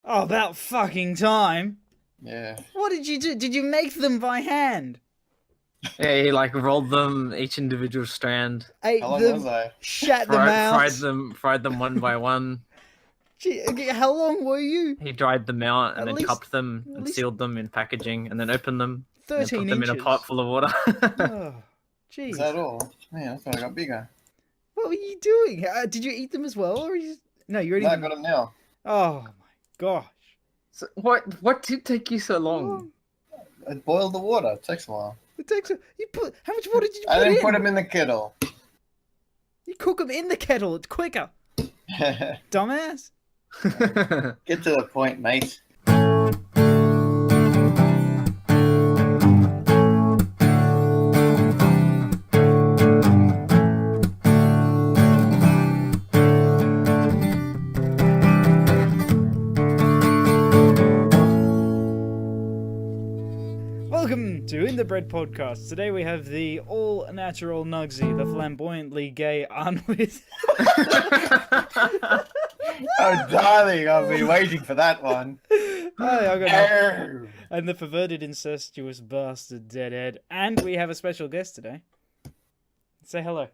Oh, about fucking time. Yeah. What did you do? Did you make them by hand? Yeah, he like rolled them each individual strand, Ate How long them, was I? shat them out. fried them one by one. Gee, okay, how long were you? He dried them out and At then least- cupped them at and least sealed them in packaging and then opened them. And then 13 put them in a inches. pot full of water. Oh, jeez. Is that all? Man, I thought I got bigger. What were you doing? Did you eat them as well, or you... No, you already. No, I got them now. Oh my gosh. So what did take you so long? I boiled the water. It takes a while. It takes you put how much water did you put I didn't in? put them in the kettle. You cook them in the kettle. It's quicker. Dumbass. Get to the point, mate. Welcome to In the Bread Podcast. Today we have the all-natural Nuggsy, the flamboyantly gay Arnwith. Oh, darling, I've been waiting for that one. Hi, I got Arr. and the perverted, incestuous bastard Deadhead. And we have a special guest today. Say hello.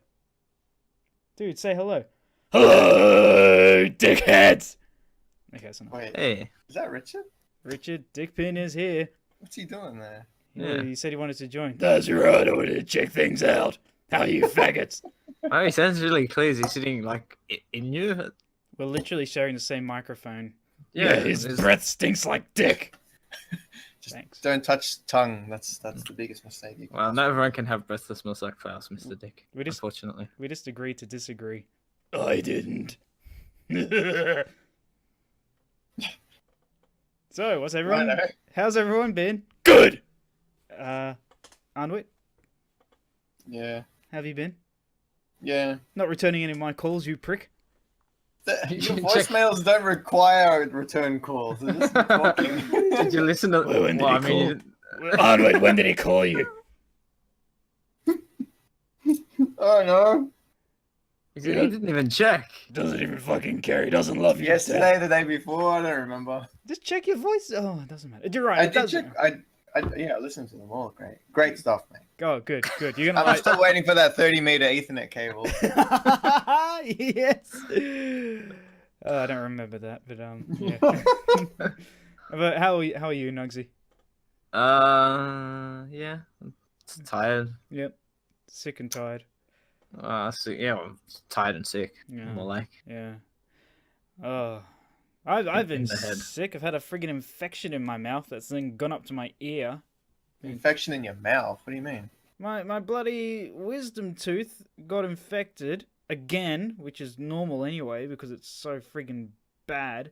Dude, say hello. Hello, dickheads! Okay, that's enough. Wait, Hey. is that Richard? Richard Dickpin is here. What's he doing there? Yeah. He said he wanted to join. That's right, I wanted to check things out. How are you faggots? Oh, he sounds really clear. Is he sitting like in you? We're literally sharing the same microphone. Yeah, his it's- breath stinks like dick. Just Thanks. don't touch tongue. That's the biggest mistake you can Well, do. not everyone can have breath that smells like flowers, Mr. Dick. We just- Unfortunately. We just agreed to disagree. I didn't. So, what's everyone? Righto. How's everyone been? Good. Arnwit, Yeah. how have you been? Yeah. Not returning any of my calls, you prick. Your Check- voicemails don't require return calls. They're just talking. Did you listen to? Well, when did he I mean, Arnwit, when did he call you? Oh no! he didn't even check. Doesn't even fucking care. He doesn't love you. Yesterday, the day before, I don't remember. Just check your voice. Oh, it doesn't matter. You're right. I it did doesn't check. matter. I listened to them all. Great stuff, mate. Oh, good. You're gonna I'm like. still waiting for that 30-meter Ethernet cable. Yes. I don't remember that, but yeah. But how are you, Nuggsy? Yeah. I'm tired. Yep. Sick and tired. Yeah, I'm tired and sick. Yeah. More like. Yeah. Oh. I've been In the head. sick. I've had a friggin' infection in my mouth that's then gone up to my ear. Infection in your mouth. What do you mean? My bloody wisdom tooth got infected again, which is normal anyway because it's so friggin' bad.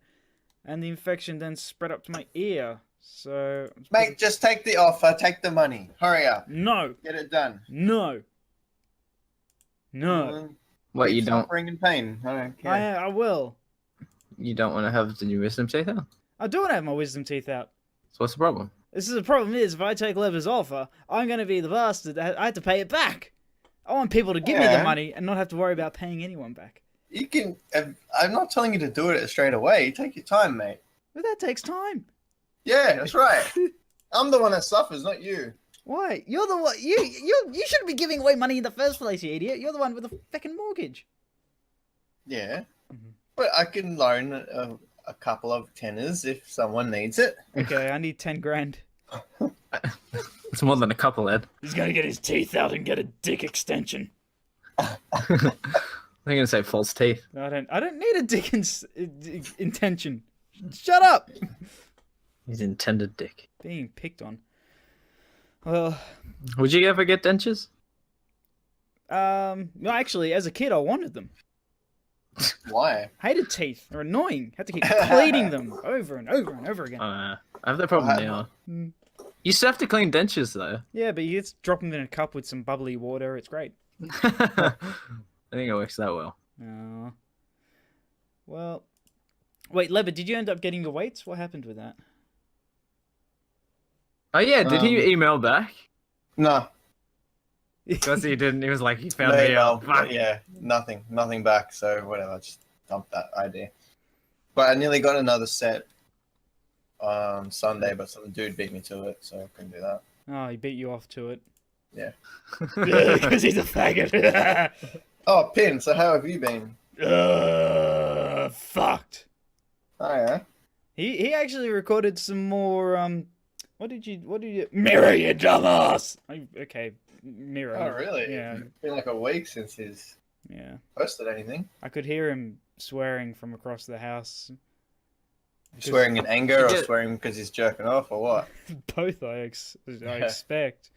And the infection then spread up to my ear. So Mate, just take the offer. Take the money. Hurry up. no, Get it done. no. What, you Keep don't suffering in pain. I don't care. I will. want to have the new wisdom teeth out? I do want to have my wisdom teeth out. So what's the problem? This is the problem is if I take Lever's offer, I'm going to be the bastard that I have to pay it back. I want people to give me the Yeah. money and not have to worry about paying anyone back. You can. I'm not telling you to do it straight away. Take your time, mate. But that takes time. Yeah, that's right. I'm the one that suffers, not you. Why? You're the one. You shouldn't be giving away money in the first place, you idiot. You're the one with the fucking mortgage. Yeah, Mhm. but I can loan a couple of tenors if someone needs it. Okay, I need 10 grand. It's more than a couple, Ed. He's gonna get his teeth out and get a dick extension. I'm gonna say false teeth. I don't need a dick intention. Shut up. His intended dick. Being picked on. Well, Would you ever get dentures? no, actually, as a kid, I wanted them. Why? Hated teeth. They're annoying. Had to keep cleaning them over and over and over again. I have that problem now. Mm. You still have to clean dentures though. Yeah, but you just drop them in a cup with some bubbly water. It's great. I think it works that well. Oh. Well, wait, Lever, did you end up getting your weights? What happened with that? Oh yeah, did he email back? No. Because he didn't. He was like, he found No, me out. no, yeah, nothing back. So whatever, just dump that idea. But I nearly got another set on Sunday, but some dude beat me to it, so I couldn't do that. Oh, he beat you off to it. Yeah. Because he's a faggot. Oh, Pin, so how have you been? Fucked. Oh, yeah? He actually recorded some more, what did you... Mirror, you dumbass! Okay, mirror. Oh, really? Yeah. It's been like a week since he's Yeah. posted anything. I could hear him swearing from across the house. Swearing in anger or Yeah. swearing because he's jerking off or what? Both, I expect.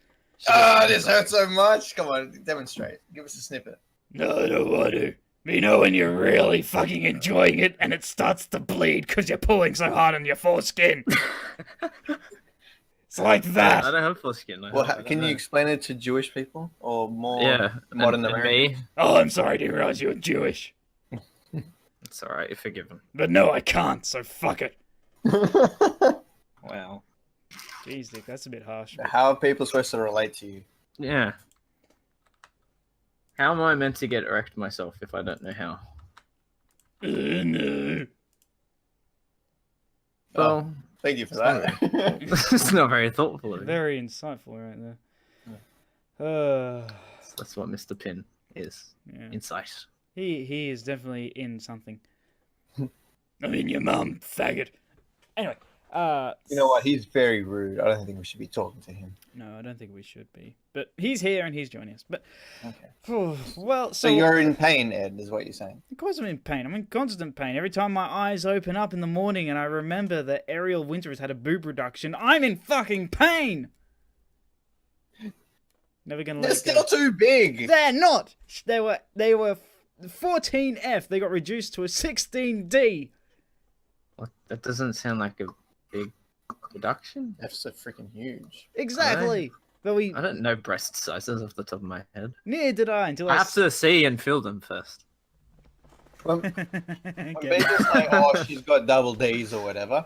Ah, this hurts so much. Come on, demonstrate. Give us a snippet. No, I don't want to. Me know when you're really fucking enjoying it and it starts to bleed because you're pulling so hard on your foreskin. It's like I that. don't have foreskin. Well, can you explain it to Jewish people or more Yeah, modern and Americans? me. Oh, I'm sorry, I didn't realize you were Jewish. It's alright, you're forgiven. But no, I can't, so fuck it. Wow. Jeez, Dick, that's a bit harsh. How are people supposed to relate to you? Yeah. How am I meant to get erect myself if I don't know how? No. Well, Thank you for that. it's not very thoughtful of you. Very insightful right there. That's what Mr. Pin is. Yeah. Insight. He is definitely in something. I mean, your mum, faggot. Anyway, You know what? He's very rude. I don't think we should be talking to him. no, I don't think we should be. But he's here and he's joining us. But, Okay. well, So so you're in pain, Ed, is what you're saying. of course I'm in pain. I'm in constant pain. Every time my eyes open up in the morning and I remember that Ariel Winter has had a boob reduction, I'm in fucking pain! Never gonna They're let it go. still too big. They're not! They were 14F. They got reduced to a 16D. What? That doesn't sound like a big reduction. That's so freaking huge. Exactly. But I don't know breast sizes off the top of my head. neither did I until I have to see and feel them first. When Okay. people say, "Oh, she's got double D's or whatever,"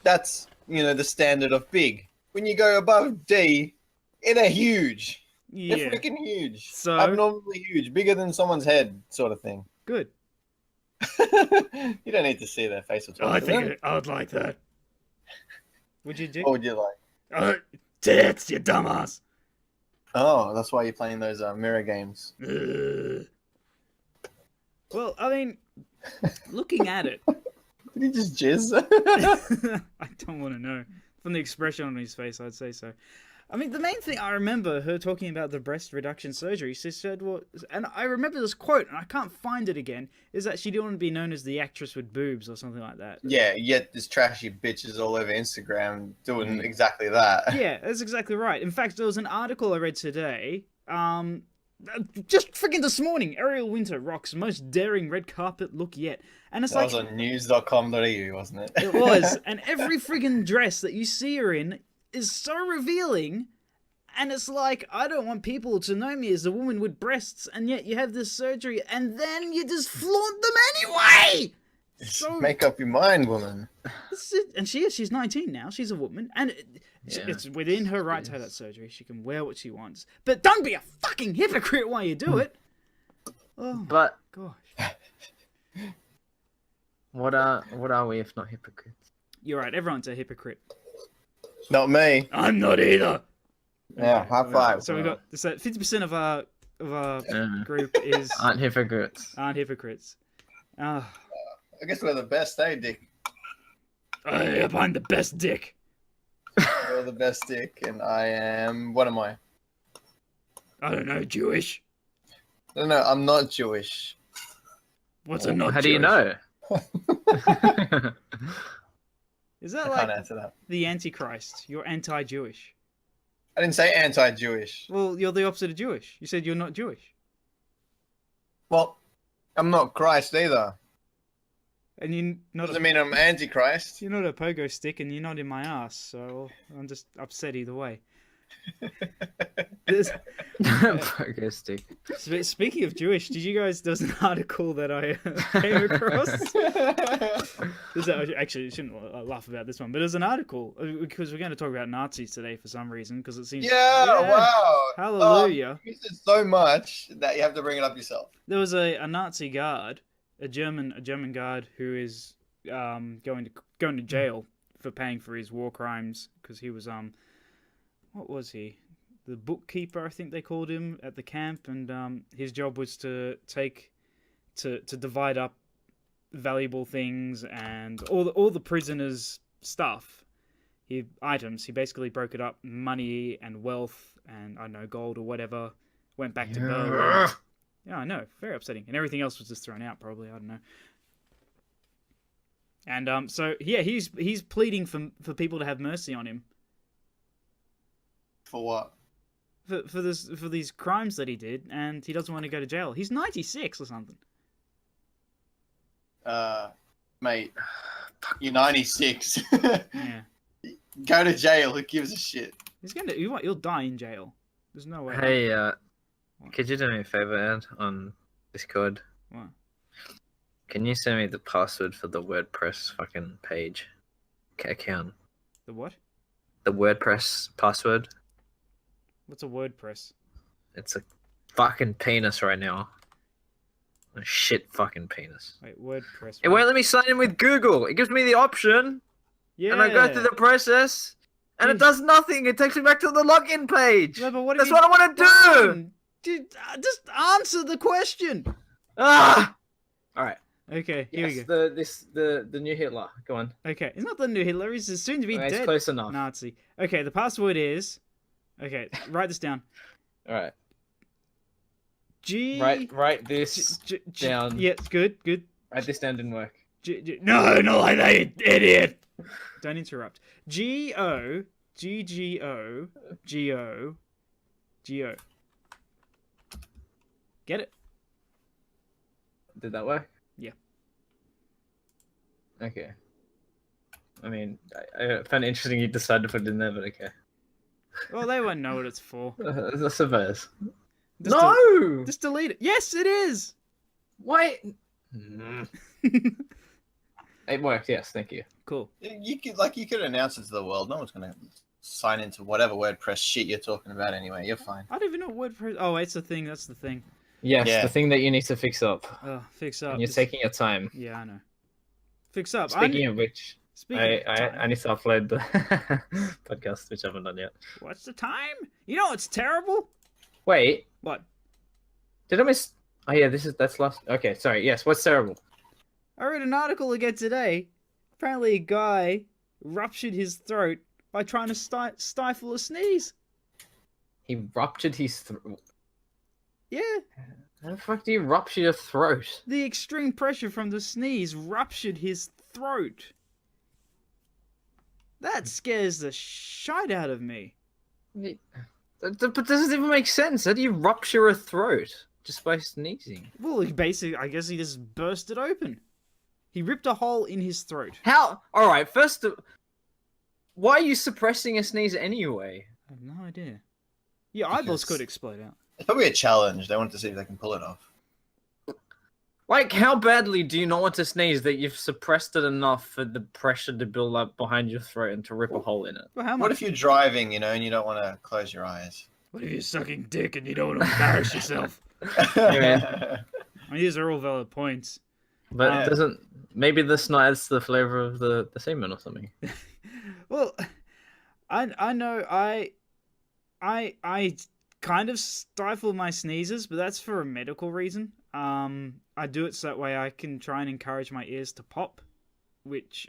that's the standard of big. When you go above D, they're huge. They're Yeah. freaking huge. So? Abnormally huge, bigger than someone's head, sort of thing. Good. You don't need to see their face at all. I think I would like that. Would you do? What would you like? Tits, you dumbass. Oh, that's why you're playing those mirror games. Well, I mean, looking at it, Did he just jizz? I don't want to know. From the expression on his face, I'd say so. I mean, the main thing I remember her talking about the breast reduction surgery, she said, well, and I remember this quote, and I can't find it again, is that she didn't want to be known as the actress with boobs or something like that. Yeah, yet there's trashy bitches all over Instagram doing exactly that. Yeah, that's exactly right. In fact, there was an article I read today, just freaking this morning, Ariel Winter rocks most daring red carpet look yet. And it's That like, was on news.com.au, wasn't it? it was, and every friggin' dress that you see her in is so revealing, and it's like, I don't want people to know me as a woman with breasts, and yet you have this surgery, and then you just flaunt them anyway! So, Make up your mind, woman. and she's 19 now, she's a woman, and Yeah. it's within her right to have that surgery, she can wear what she wants, but don't be a fucking hypocrite while you do it! Oh, But gosh. what are we if not hypocrites? You're right, everyone's a hypocrite. Not me. I'm not either! Yeah, high five. So we got, so 50% of our group is Aren't hypocrites. aren't hypocrites. I guess we're the best, eh, Dick? I'm the best dick. You're the best Dick, and I am... What am I? I don't know, Jewish. No, I'm not Jewish. What's a not How Jewish? do you know? Is that I can't like answer that. the Antichrist? You're anti-Jewish. I didn't say anti-Jewish. Well, you're the opposite of Jewish. You said you're not Jewish. Well, I'm not Christ either. And you're not Doesn't mean I'm anti-Christ. you're not a pogo stick and you're not in my ass, so I'm just upset either way. There's- Pogo stick. Speaking of Jewish, did you guys, there's an article that I came across. Actually, I shouldn't laugh about this one, but there's an article, because we're going to talk about Nazis today for some reason, because it seems... Yeah, wow. Hallelujah. You said so much that you have to bring it up yourself. There was a Nazi guard, a German guard who is going to jail for paying for his war crimes because he was what was he? The bookkeeper, I think they called him at the camp, and his job was to divide up valuable things and all the prisoners' stuff. He basically broke it up, money and wealth and I don't know, gold or whatever. Went back to Berlin. Yeah, I know, very upsetting, and everything else was just thrown out. Probably, I don't know. And so yeah, he's pleading for people to have mercy on him. For what? For these crimes that he did, and he doesn't want to go to jail. He's 96 or something. Mate, you're 96. Yeah. Go to jail. Who gives a shit? You'll die in jail. There's no way. Hey, could you do me a favor, Ed, on Discord? What? Can you send me the password for the WordPress fucking page account? The what? The WordPress password. What's a WordPress? It's a fucking penis right now. A shit fucking penis. Wait, WordPress. It won't let me sign in with Google. It gives me the option, Yeah. and I go through the process, and it does nothing. It takes me back to the login page. Yeah, but That's what I want to do. done? Dude, just answer the question. Ah. All right. Okay, here we Yes, go. the new Hitler. Go on. Okay, it's not the new Hitler. He's soon to be It's dead close enough. Nazi. Okay, the password is. Okay, write this down. All right. G. Write this down. Yeah, good. Write this down didn't work. No, not like that, you idiot. Don't interrupt. G-O. G-G-O. G-O. G-O. Get it? Did that work? Yeah. Okay. I mean, I found it interesting you decided to put it in there, but okay. Well, they won't know what it's for. I suppose. Just No! Just delete it. Yes, it is. Wait! It worked, yes, thank you. Cool. You could announce it to the world. No one's gonna sign into whatever WordPress shit you're talking about anyway. You're fine. I don't even know what WordPress. Oh, it's the thing. That's the thing. Yes, Yeah. the thing that you need to fix up. Fix up. And you're taking your time. Yeah, I know. Fix up. Speaking of which, Speaking of time, I need to upload the podcast, which I haven't done yet. what's the time? You know it's terrible. Wait, What? did I miss? Oh yeah, that's last. Okay, sorry. Yes, what's terrible? I read an article again today. Apparently, a guy ruptured his throat by trying to stifle a sneeze. He ruptured his throat. Yeah, How the fuck do you rupture your throat? the extreme pressure from the sneeze ruptured his throat. That scares the shite out of me. But does it even make sense? How do you rupture a throat just by sneezing? Well, I guess he just burst it open. He ripped a hole in his throat. How? All right. First, why are you suppressing a sneeze anyway? I have no idea. Your eyeballs could explode out. It's probably a challenge. They want to see if they can pull it off. Like, how badly do you not want to sneeze that you've suppressed it enough for the pressure to build up behind your throat and to rip a hole in it? Well, how much? What if you're driving, and you don't want to close your eyes? What if you're sucking dick and you don't want to embarrass yourself? Yeah. I mean, these are all valid points. But it doesn't. Maybe the snot adds the flavor of the semen or something. Well, I know I kind of stifle my sneezes, but that's for a medical reason. I do it so that way I can try and encourage my ears to pop, which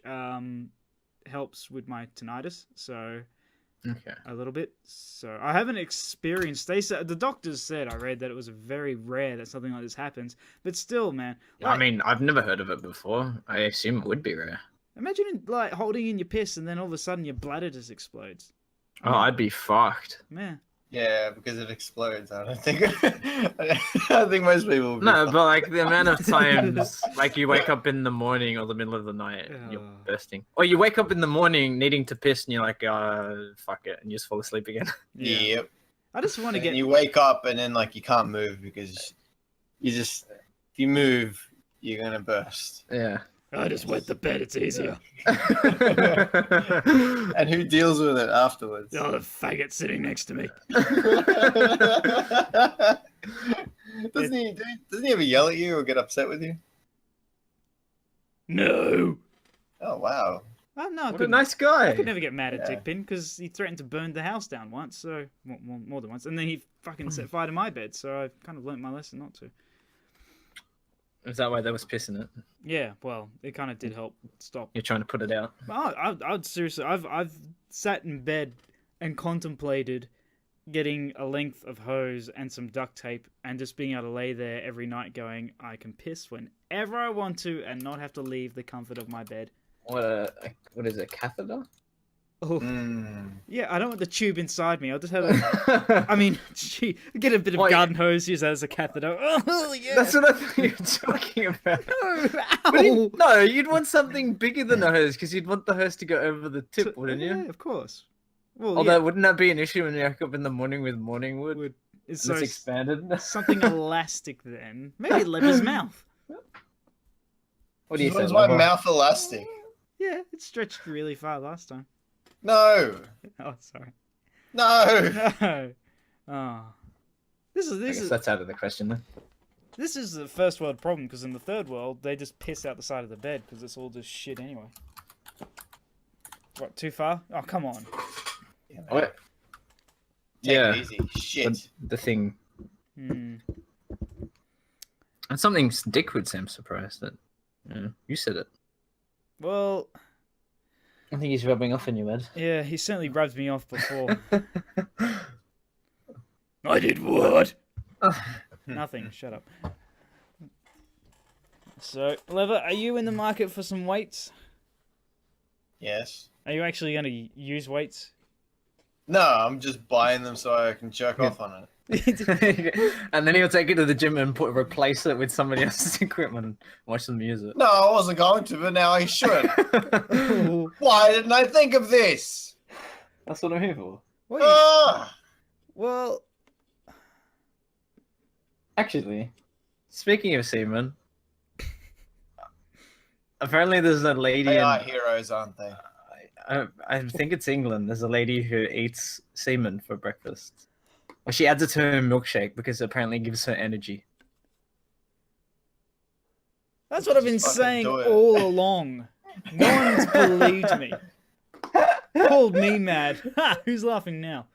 helps with my tinnitus. So Okay. a little bit. So I haven't experienced. The doctors said, I read that it was very rare that something like this happens, but still, man. I mean, I've never heard of it before. I assume it would be rare. Imagine like holding in your piss and then all of a sudden your bladder just explodes. Oh, I'd be fucked. Man. Yeah, because it explodes. I don't think. I don't think most people. Would be No, fine. but like the amount of times, like you wake up in the morning or the middle of the night and you're bursting, or you wake up in the morning needing to piss and you're like, fuck it, and you just fall asleep again. Yeah. Yep. I just want to And get. you wake up and then you can't move because if you move, you're gonna burst. Yeah. I just wet the bed. It's easier. And who deals with it afterwards? Oh, the faggot sitting next to me. Doesn't he ever yell at you or get upset with you? No. Oh wow. Oh no, I What a couldn't. nice guy. I could never get mad at Yeah. Dickpin because he threatened to burn the house down once, so more than once, and then he fucking set fire to my bed. So I kind of learnt my lesson not to. Is that why there was piss in it? Yeah, well, it kind of did help stop. You're trying to put it out. I'd seriously, I've sat in bed and contemplated getting a length of hose and some duct tape and just being able to lay there every night going, I can piss whenever I want to and not have to leave the comfort of my bed. What is it? Catheter? Oh, Mm. yeah, I don't want the tube inside me. I'll just have a, I mean, gee, get a bit of Wait. garden hose, use that as a catheter. Oh, yeah. That's what I thought you were talking about. No, But ow. no, you'd want something bigger than a hose because you'd want the hose to go over the tip, wouldn't you? Yeah, of course. Well, Although, yeah, wouldn't that be an issue when you wake up in the morning with morning wood? it's It's so expanded. something elastic then. Maybe lever's mouth. What do you Was say? my Lever? mouth elastic? Yeah, it stretched really far last time. No. Oh, sorry. No. No. Oh. This I guess is that's out of the question then. this is the first world problem because in the third world they just piss out the side of the bed because it's all just shit anyway. What, too far? Oh, come on. What? Take Yeah. it easy. Shit. The thing. Hmm. And something Dick would say. I'm surprised that you said it. Well, I think he's rubbing off on you, Ed. yeah, he certainly rubbed me off before. I did what? Nothing. Shut up. So, Lever, are you in the market for some weights? Yes. Are you actually going to use weights? No, I'm just buying them so I can jerk off on it. And then he'll take it to the gym and replace it with somebody else's equipment and watch them use it. No, I wasn't going to, but now I should. Why didn't I think of this? That's what I'm here for. Wait, Ah! well, Actually, speaking of semen, apparently there's a lady They in... are heroes, aren't they? I think it's England. There's a lady who eats semen for breakfast. Or she adds it to her milkshake because apparently it gives her energy. that's what I've been Fucking saying do it. all along. No one's believed me. Called me mad. Ha! Who's laughing now?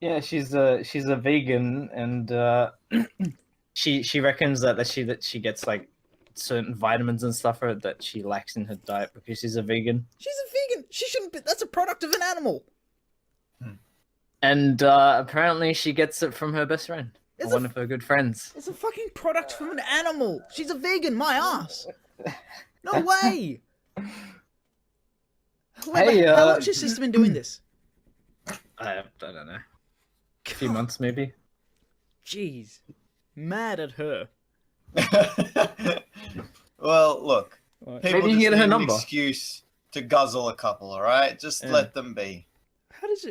Yeah, she's a vegan, and she reckons that she gets like certain vitamins and stuff that she lacks in her diet because she's a vegan. She's a vegan. She shouldn't be. That's a product of an animal. And apparently she gets it from her best friend, It's or one of her good friends. It's a fucking product from an animal. She's a vegan. My ass. No way. Hey, How long has your sister been doing this? I don't know. A few months maybe. Jeez. Mad at her. Well, look. What? People Maybe you just get her need an number. excuse to guzzle a couple, alright? Just Yeah. let them be.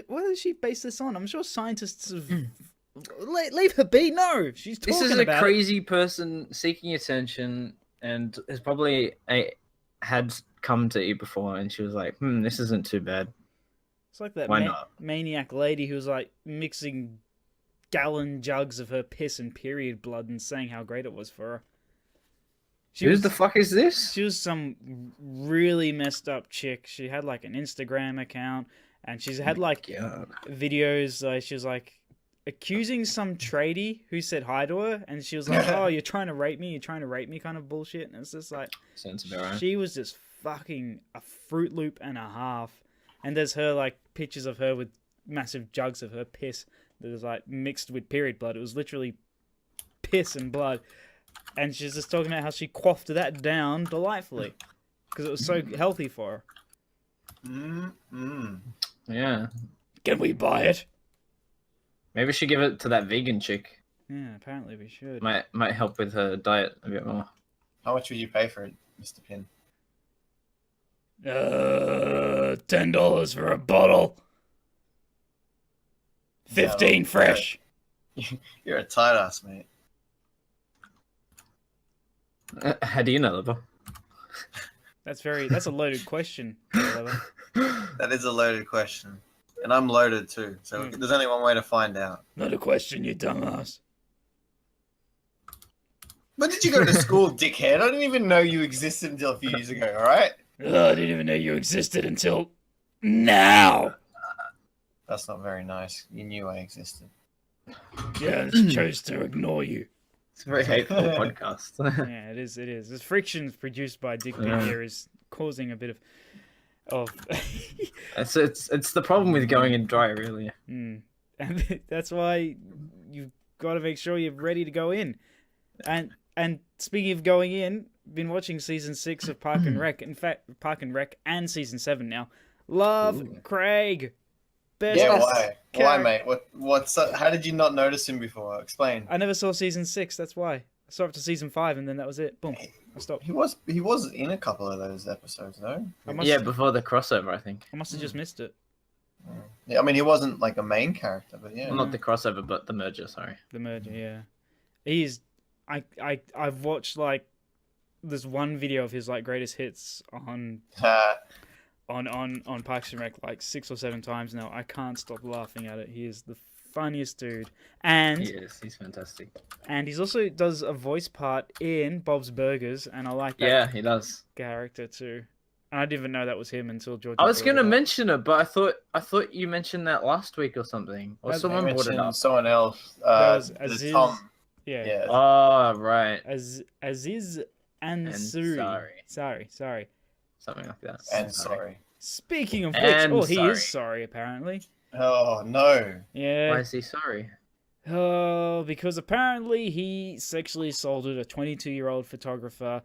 What does she base this on? I'm sure scientists have... Leave her be. No, she's talking This is a about it. crazy person seeking attention, and has probably had come to eat before, and she was like, this isn't too bad. It's like that Why not? maniac lady who was like mixing gallon jugs of her piss and period blood and saying how great it was for her. Who the fuck is this? She was some really messed up chick. She had like an Instagram account, and she's had like God. videos. She was like accusing some tradie who said hi to her, and she was like, "Oh, you're trying to rape me. You're trying to rape me," kind of bullshit. And it's just like Sounds about right. she was just fucking a Fruit Loop and a half. And there's her like pictures of her with massive jugs of her piss that was like mixed with period blood. It was literally piss and blood. And she's just talking about how she quaffed that down delightfully because it was so healthy for her. Yeah. Can we buy it? Maybe we should give it to that vegan chick. Yeah, apparently we should. Might help with her diet a bit more. How much would you pay for it, Mr. Pin? $10 for a bottle. 15 fresh. You're a tight ass, mate. How do you know, Lover? That's a loaded question. Oliver. That is a loaded question. And I'm loaded too, so there's only one way to find out. Not a question, you dumbass. When did you go to school, dickhead? I didn't even know you existed until a few years ago, alright? Oh, I didn't even know you existed until now. That's not very nice. You knew I existed. Yeah, I just chose to ignore you. It's a very hateful podcast. Yeah, it is. It is. The friction produced by Dick Pic here is causing a bit of. It's the problem with going in dry, really. And that's why you've got to make sure you're ready to go in. And speaking of going in, been watching season 6 of Park and Rec. In fact, Park and Rec and season 7 now. Love Craig. Best Yeah, why? Why, character. mate? What's how did you not notice him before? Explain. I never saw season 6. That's why. I saw up to season 5, and then that was it. Boom. I stopped. He was in a couple of those episodes, no? Yeah, before the crossover, I think. I must have just missed it. Yeah, I mean, he wasn't like a main character, but yeah. Well, not the crossover, but the merger. Sorry. The merger, yeah. He's. I've watched like this one video of his like greatest hits on Parks and Rec like 6 or 7 times now. I can't stop laughing at it. He is the funniest dude, and He is. He's fantastic. and he's also does a voice part in Bob's Burgers, and I like that Yeah, he does. character too. And I didn't even know that was him until George. I was brought gonna it up. mention it, but I thought you mentioned that last week or something, or That- someone brought it up. Someone else. That was the Aziz. Tom. Yeah. Yeah. Oh, right. Aziz Ansari. Ansari. Sorry. Something like that. And sorry. Speaking of which, And he sorry. is sorry apparently. Oh no. Yeah. Why is he sorry? Oh, because apparently he sexually assaulted a 22-year-old photographer.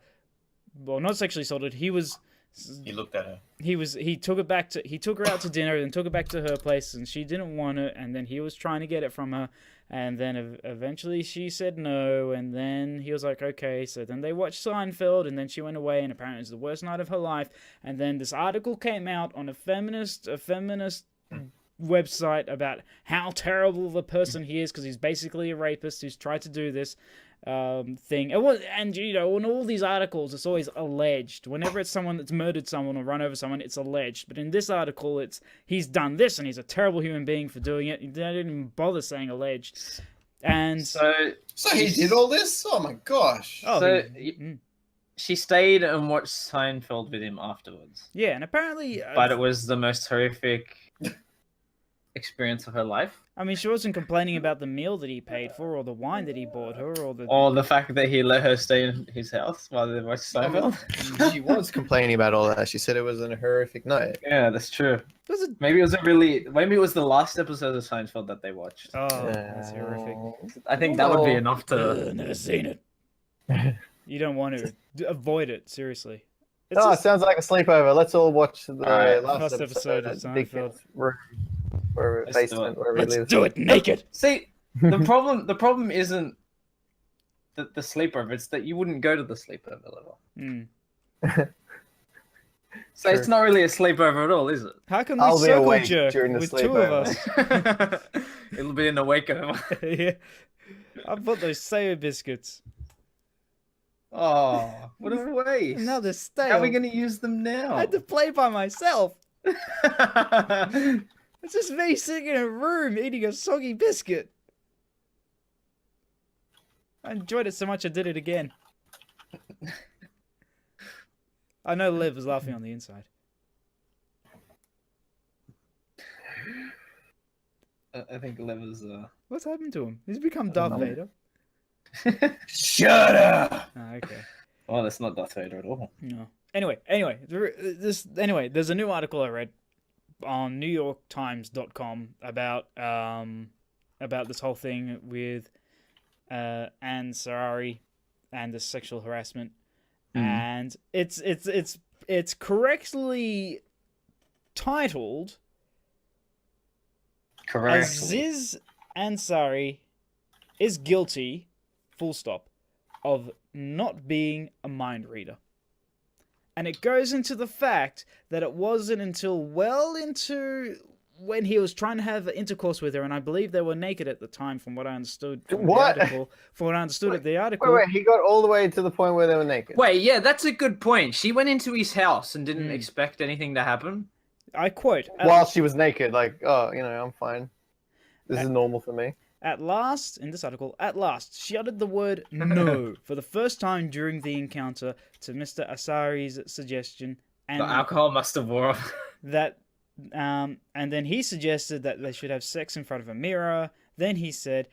Well, not sexually assaulted. He looked at her. he took her out to dinner and took her back to her place, and she didn't want it, and then he was trying to get it from her, and then eventually she said no, and then he was like, okay, so then they watched Seinfeld, and then she went away, and apparently it was the worst night of her life, and then this article came out on a feminist website about how terrible the person he is, because he's basically a rapist who's tried to do this thing. And you know, in all these articles, it's always alleged. Whenever it's someone that's murdered someone or run over someone, it's alleged. But in this article, it's he's done this and he's a terrible human being for doing it. They didn't even bother saying alleged. And So he did all this? Oh my gosh. oh, So he- she stayed and watched Seinfeld with him afterwards, yeah, and apparently, but it was the most horrific experience of her life. I mean, she wasn't complaining about the meal that he paid for, or the wine that he bought her, or the. Or the fact that he let her stay in his house while they watched Seinfeld. She was complaining about all that. She said it was a horrific night. Yeah, that's true. Was it? Maybe it was the last episode of Seinfeld that they watched. Oh, that's horrific. I think that would be enough to. Never seen it. You don't want to avoid it. Seriously. It's Oh, it just- sounds like a sleepover. Let's all watch the Alright, last first episode episode of at Seinfeld. Dick's room or Let's do basement it. where he Let's lives. do it naked. See, the problem isn't the sleepover. It's that you wouldn't go to the sleepover level. Mm. So it's not really a sleepover at all, is it? How can we I'll be circle awake jerk during the with 2 of sleepover. us? It'll be in a wakeover. Yeah. I bought those sour biscuits. Oh, what a waste! Now they're stale. How are we going to use them now? I had to play by myself. It's just me sitting in a room eating a soggy biscuit. I enjoyed it so much I did it again. I know Liv was laughing on the inside. I think Lever's. What's happened to him? He's become Darth Vader. Shut up! Oh, okay. Oh, that's not Darth Vader at all. No. Anyway, there's a new article I read on NewYorkTimes.com about this whole thing with Ansari and the sexual harassment, and it's correctly titled Correct. Aziz Ansari is guilty, full stop, of not being a mind reader. And it goes into the fact that it wasn't until well into when he was trying to have intercourse with her, and I believe they were naked at the time, from what I understood from What? the article. From what I understood at the article. Wait, he got all the way to the point where they were naked. Wait, yeah, that's a good point. She went into his house and didn't Mm. expect anything to happen. I quote. While she was naked, like, oh, I'm fine. This is normal for me. At last, in this article, at last, she uttered the word no for the first time during the encounter to Mr. Asari's suggestion, and The alcohol must have wore off. that, and then he suggested that they should have sex in front of a mirror. Then he said,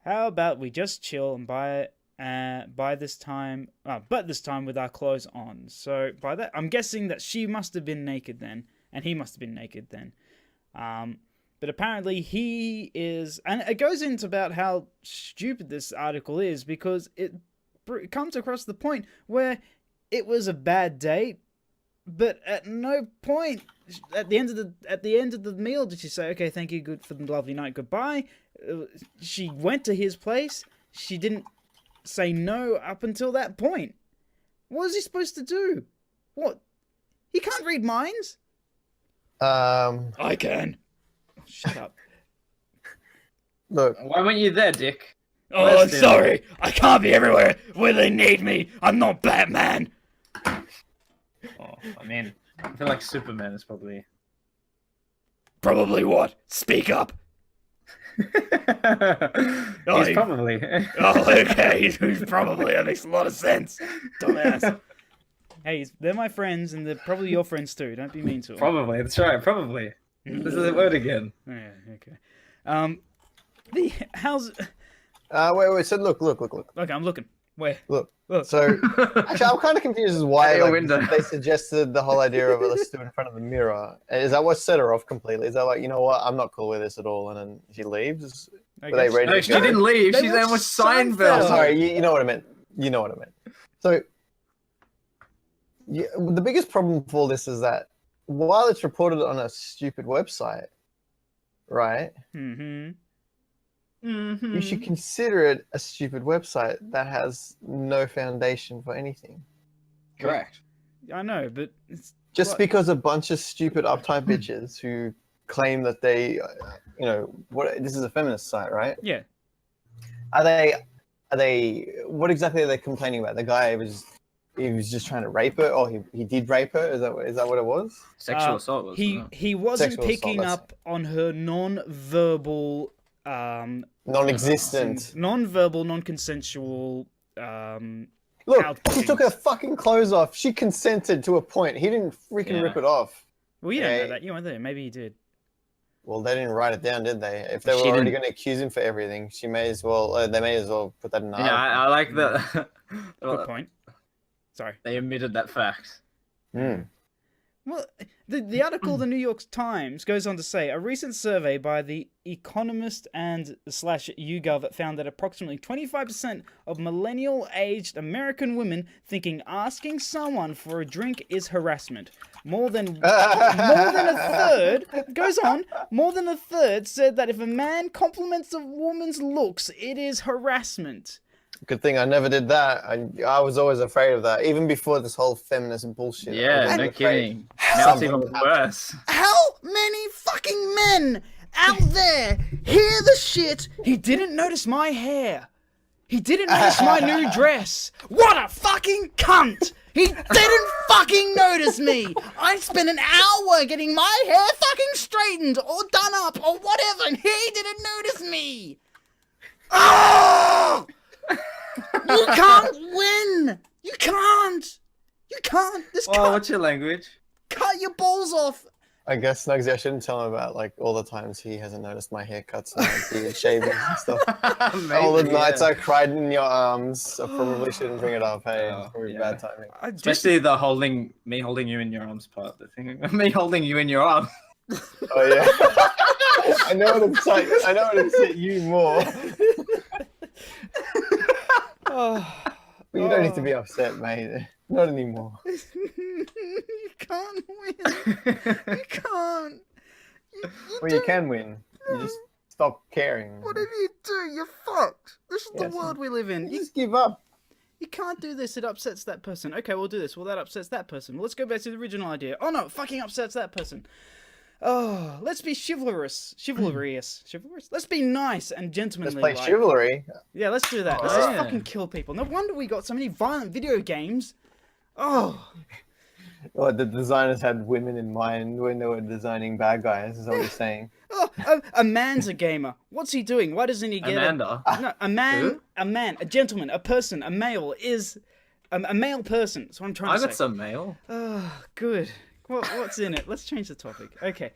"How about we just chill and but this time with our clothes on." So by that, I'm guessing that she must have been naked then, and he must have been naked then. But apparently he is, and it goes into about how stupid this article is, because it comes across the point where it was a bad date, but at no point at the end of the meal did she say, "Okay, thank you, good for the lovely night, goodbye." She went to his place. She didn't say no up until that point. What was he supposed to do? What? He can't read minds? I can. Shut up. Look, Why weren't you there, Dick? Oh, Let's I'm do it. sorry. I can't be everywhere where they need me. I'm not Batman. Oh, I mean, I feel like Superman is probably. Probably what? Speak up. He's probably. Oh, okay. He's probably. That makes a lot of sense. Dumbass. Hey, they're my friends, and they're probably your friends too. Don't be mean to them. Probably. That's right. Probably. This is the word again. Yeah, okay. How's... wait. So look. Okay, I'm looking. Where? Look. Look. So actually, I'm kind of confused as why Ariel like, Winter. they suggested the whole idea of let's do it in front of the mirror. Is that what set her off completely? Is that like, you know what, I'm not cool with this at all, and then she leaves? I Were they guess- ready No, to she go? didn't leave. They She's there with watched Seinfeld. Oh, sorry, you know what I meant. You know what I meant. So, yeah, the biggest problem for all this is that while it's reported on a stupid website, right, Mm-hmm. you should consider it a stupid website that has no foundation for anything. Correct. I know, but it's... Just What? because a bunch of stupid uptight bitches who claim that they, this is a feminist site, right? Yeah. Are they, what exactly are they complaining about? The guy he was just trying to rape her, or he did rape her? Is that what it was? Sexual assault. Wasn't it? He wasn't Sexual assault, picking that's up on her non-verbal... Non-existent. non-verbal, non-consensual... Look, he outputting. took her fucking clothes off. She consented to a point. He didn't freaking Yeah. rip it off. Well, you don't Yeah. know that. You weren't there. Maybe he did. Well, they didn't write it down, did they? If they were She already didn't. going to accuse him for everything, they may as well put that in the Yeah, article. I like that. Good point. Sorry. They omitted that fact. Hmm. Well, the article, the New York Times, goes on to say, a recent survey by The Economist and / YouGov found that approximately 25% of millennial-aged American women thinking asking someone for a drink is harassment. More than a third, goes on, more than a third said that if a man compliments a woman's looks, it is harassment. Good thing I never did that. I was always afraid of that, even before this whole feminist bullshit. I Yeah, was no afraid. kidding. Now it's even Something would happen. worse. How many fucking men out there hear the shit? He didn't notice my hair. He didn't notice my new dress. What a fucking cunt! He didn't fucking notice me. I spent an hour getting my hair fucking straightened or done up or whatever, and he didn't notice me. Oh! You can't win. You can't. You can't. This Oh, cunt what's your language? cut your balls off. I guess Nuggsy, I shouldn't tell him about like all the times he hasn't noticed my haircuts and like, beard shavings and stuff. All the nights I cried in your arms. I probably shouldn't bring it up. Hey, Oh, it's probably yeah. bad timing. I just, Especially the me holding you in your arms part. The thing, me holding you in your arms. Oh yeah. I know what it's like. I know what it's hit you more. oh. But you don't need to be upset, mate. Not anymore. You can't win. You can't. Well, you can win. You just stop caring. Whatever you do, you're fucked. This is Yes. the world we live in. You just give up. You can't do this. It upsets that person. Okay, we'll do this. Well, that upsets that person. Well, let's go back to the original idea. Oh no, it fucking upsets that person. Oh, let's be chivalrous. Let's be nice and gentlemanly. Let's play like. chivalry. Yeah, let's do that. Oh, Let's just yeah. fucking kill people. No wonder we got so many violent video games. Oh, Well, the designers had women in mind when they were designing bad guys. Is what you're saying? Oh, a man's a gamer. What's he doing? Why doesn't he get Amanda. No, a man, Who? a gentleman, a person, a male is a male person. That's what I'm trying I to say. got some mail. Oh, good. What's in it? Let's change the topic. Okay.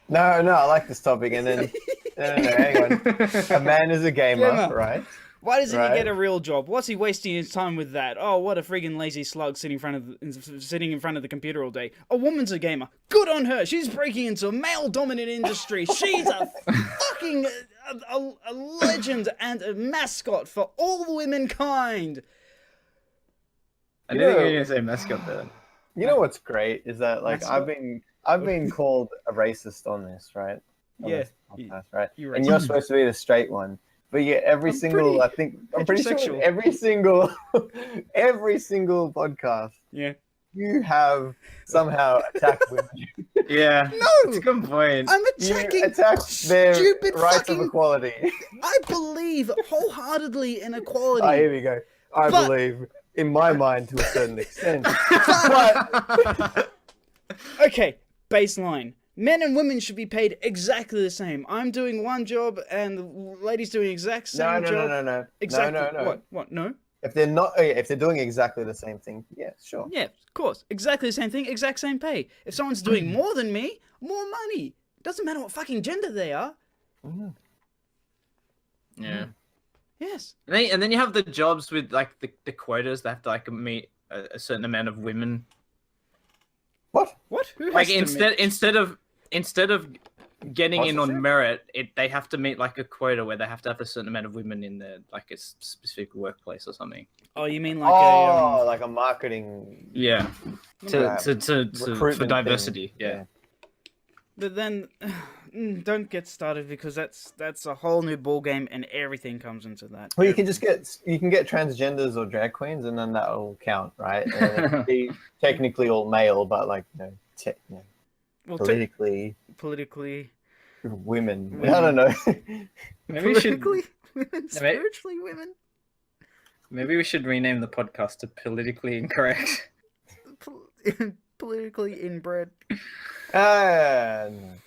No, I like this topic. And then, no, hang on. A man is a gamer, Gamer. right? Why doesn't he Right. get a real job? What's he wasting his time with that? Oh, what a friggin' lazy slug sitting in front of the computer all day. A woman's a gamer. Good on her. She's breaking into a male-dominant industry. She's a fucking a legend and a mascot for all womankind. I didn't think you were gonna say mascot there. You know what's great is that like Mascot. I've been called a racist on this, right? On Yeah, this podcast, right? you're And racist. you're supposed to be the straight one. But yeah, I'm pretty sure heterosexual. every single podcast Yeah. you have somehow attacked women. Yeah. No! It's a good point. I'm You attacking attack their stupid rights fucking... of equality. I believe wholeheartedly in equality. Oh, here we go. I But- believe, in my mind, to a certain extent. But Okay, baseline. Men and women should be paid exactly the same. I'm doing one job and the lady's doing the exact same job. no. Exactly. No. What? No? If they're doing exactly the same thing, yeah, sure. Yeah, of course. Exactly the same thing, exact same pay. If someone's doing more than me, more money. Doesn't matter what fucking gender they are. Yeah. Yes. And then you have the jobs with like the quotas that have to like meet a certain amount of women. What? What? Who has Like to instead of getting in on Sponsorship? merit, they have to meet like a quota where they have to have a certain amount of women in their like a specific workplace or something. Oh, you mean like Like a marketing Yeah. Yeah. For recruitment diversity. thing. Yeah. But then, don't get started because that's a whole new ball game and everything comes into that. Well, you can get transgenders or drag queens, and then that will count, right? And it'll be technically all male, but like Well, politically politically, women. I don't know. Maybe we should politically women, spiritually women, maybe we should rename the podcast to Politically Incorrect. politically inbred. And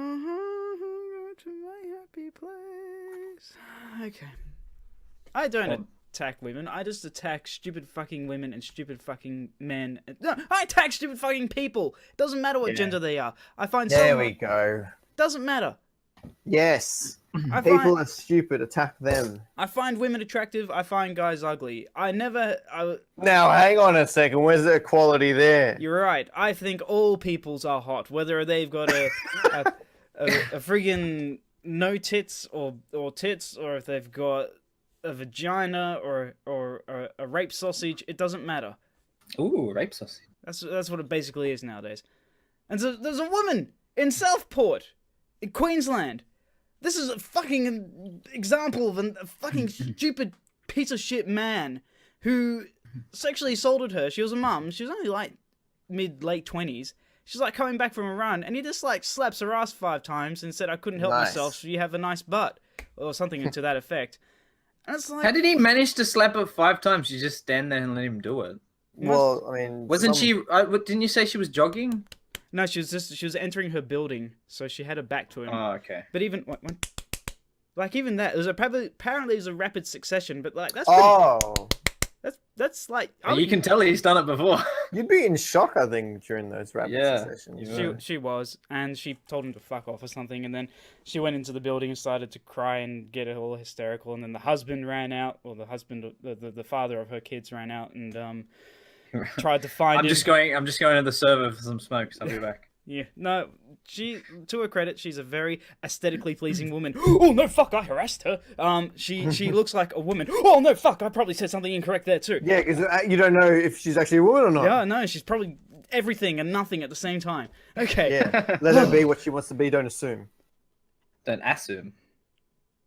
Go to my happy place. Okay. I don't attack women. I just attack stupid fucking women and stupid fucking men. No, I attack stupid fucking people. Doesn't matter what gender they are. I find there we go. Doesn't matter. Yes, I people find, are stupid. Attack them. I find women attractive. I find guys ugly. Now, hang on a second. Where's the equality there? You're right. I think all peoples are hot, whether they've got a friggin' no tits or tits, or if they've got a vagina or a rape sausage. It doesn't matter. Ooh, rape sausage. That's what it basically is nowadays. And so there's a woman in Southport, in Queensland. This is a fucking example of a fucking stupid piece of shit man who sexually assaulted her. She was a mum. She was only like late 20s. She's like coming back from a run, and he just like slaps her ass 5 times and said, "I couldn't help myself. So you have a nice butt," or something to that effect. And it's like, How did he manage to slap her 5 times? You just stand there and let him do it. Well, I mean, Wasn't she? Didn't you say she was jogging? no, she was entering her building, so she had her back to him. Oh, okay. But even like even that, it was apparently it was a rapid succession. But like that's that's like You can tell he's done it before. You'd be in shock, I think, during those rapid Yeah. sessions. She was, and she told him to fuck off or something, and then she went into the building and started to cry and get all hysterical, and then the husband ran out, or the father of her kids ran out and tried to find I'm him. just going to the server for some smokes. I'll be back. Yeah, no, to her credit, she's a very aesthetically pleasing woman. Oh no, fuck! I harassed her. She looks like a woman. Oh no, fuck! I probably said something incorrect there too. Yeah, because you don't know if she's actually a woman or not. Yeah, no, she's probably everything and nothing at the same time. Okay. Yeah, let her be what she wants to be. Don't assume. Don't assume.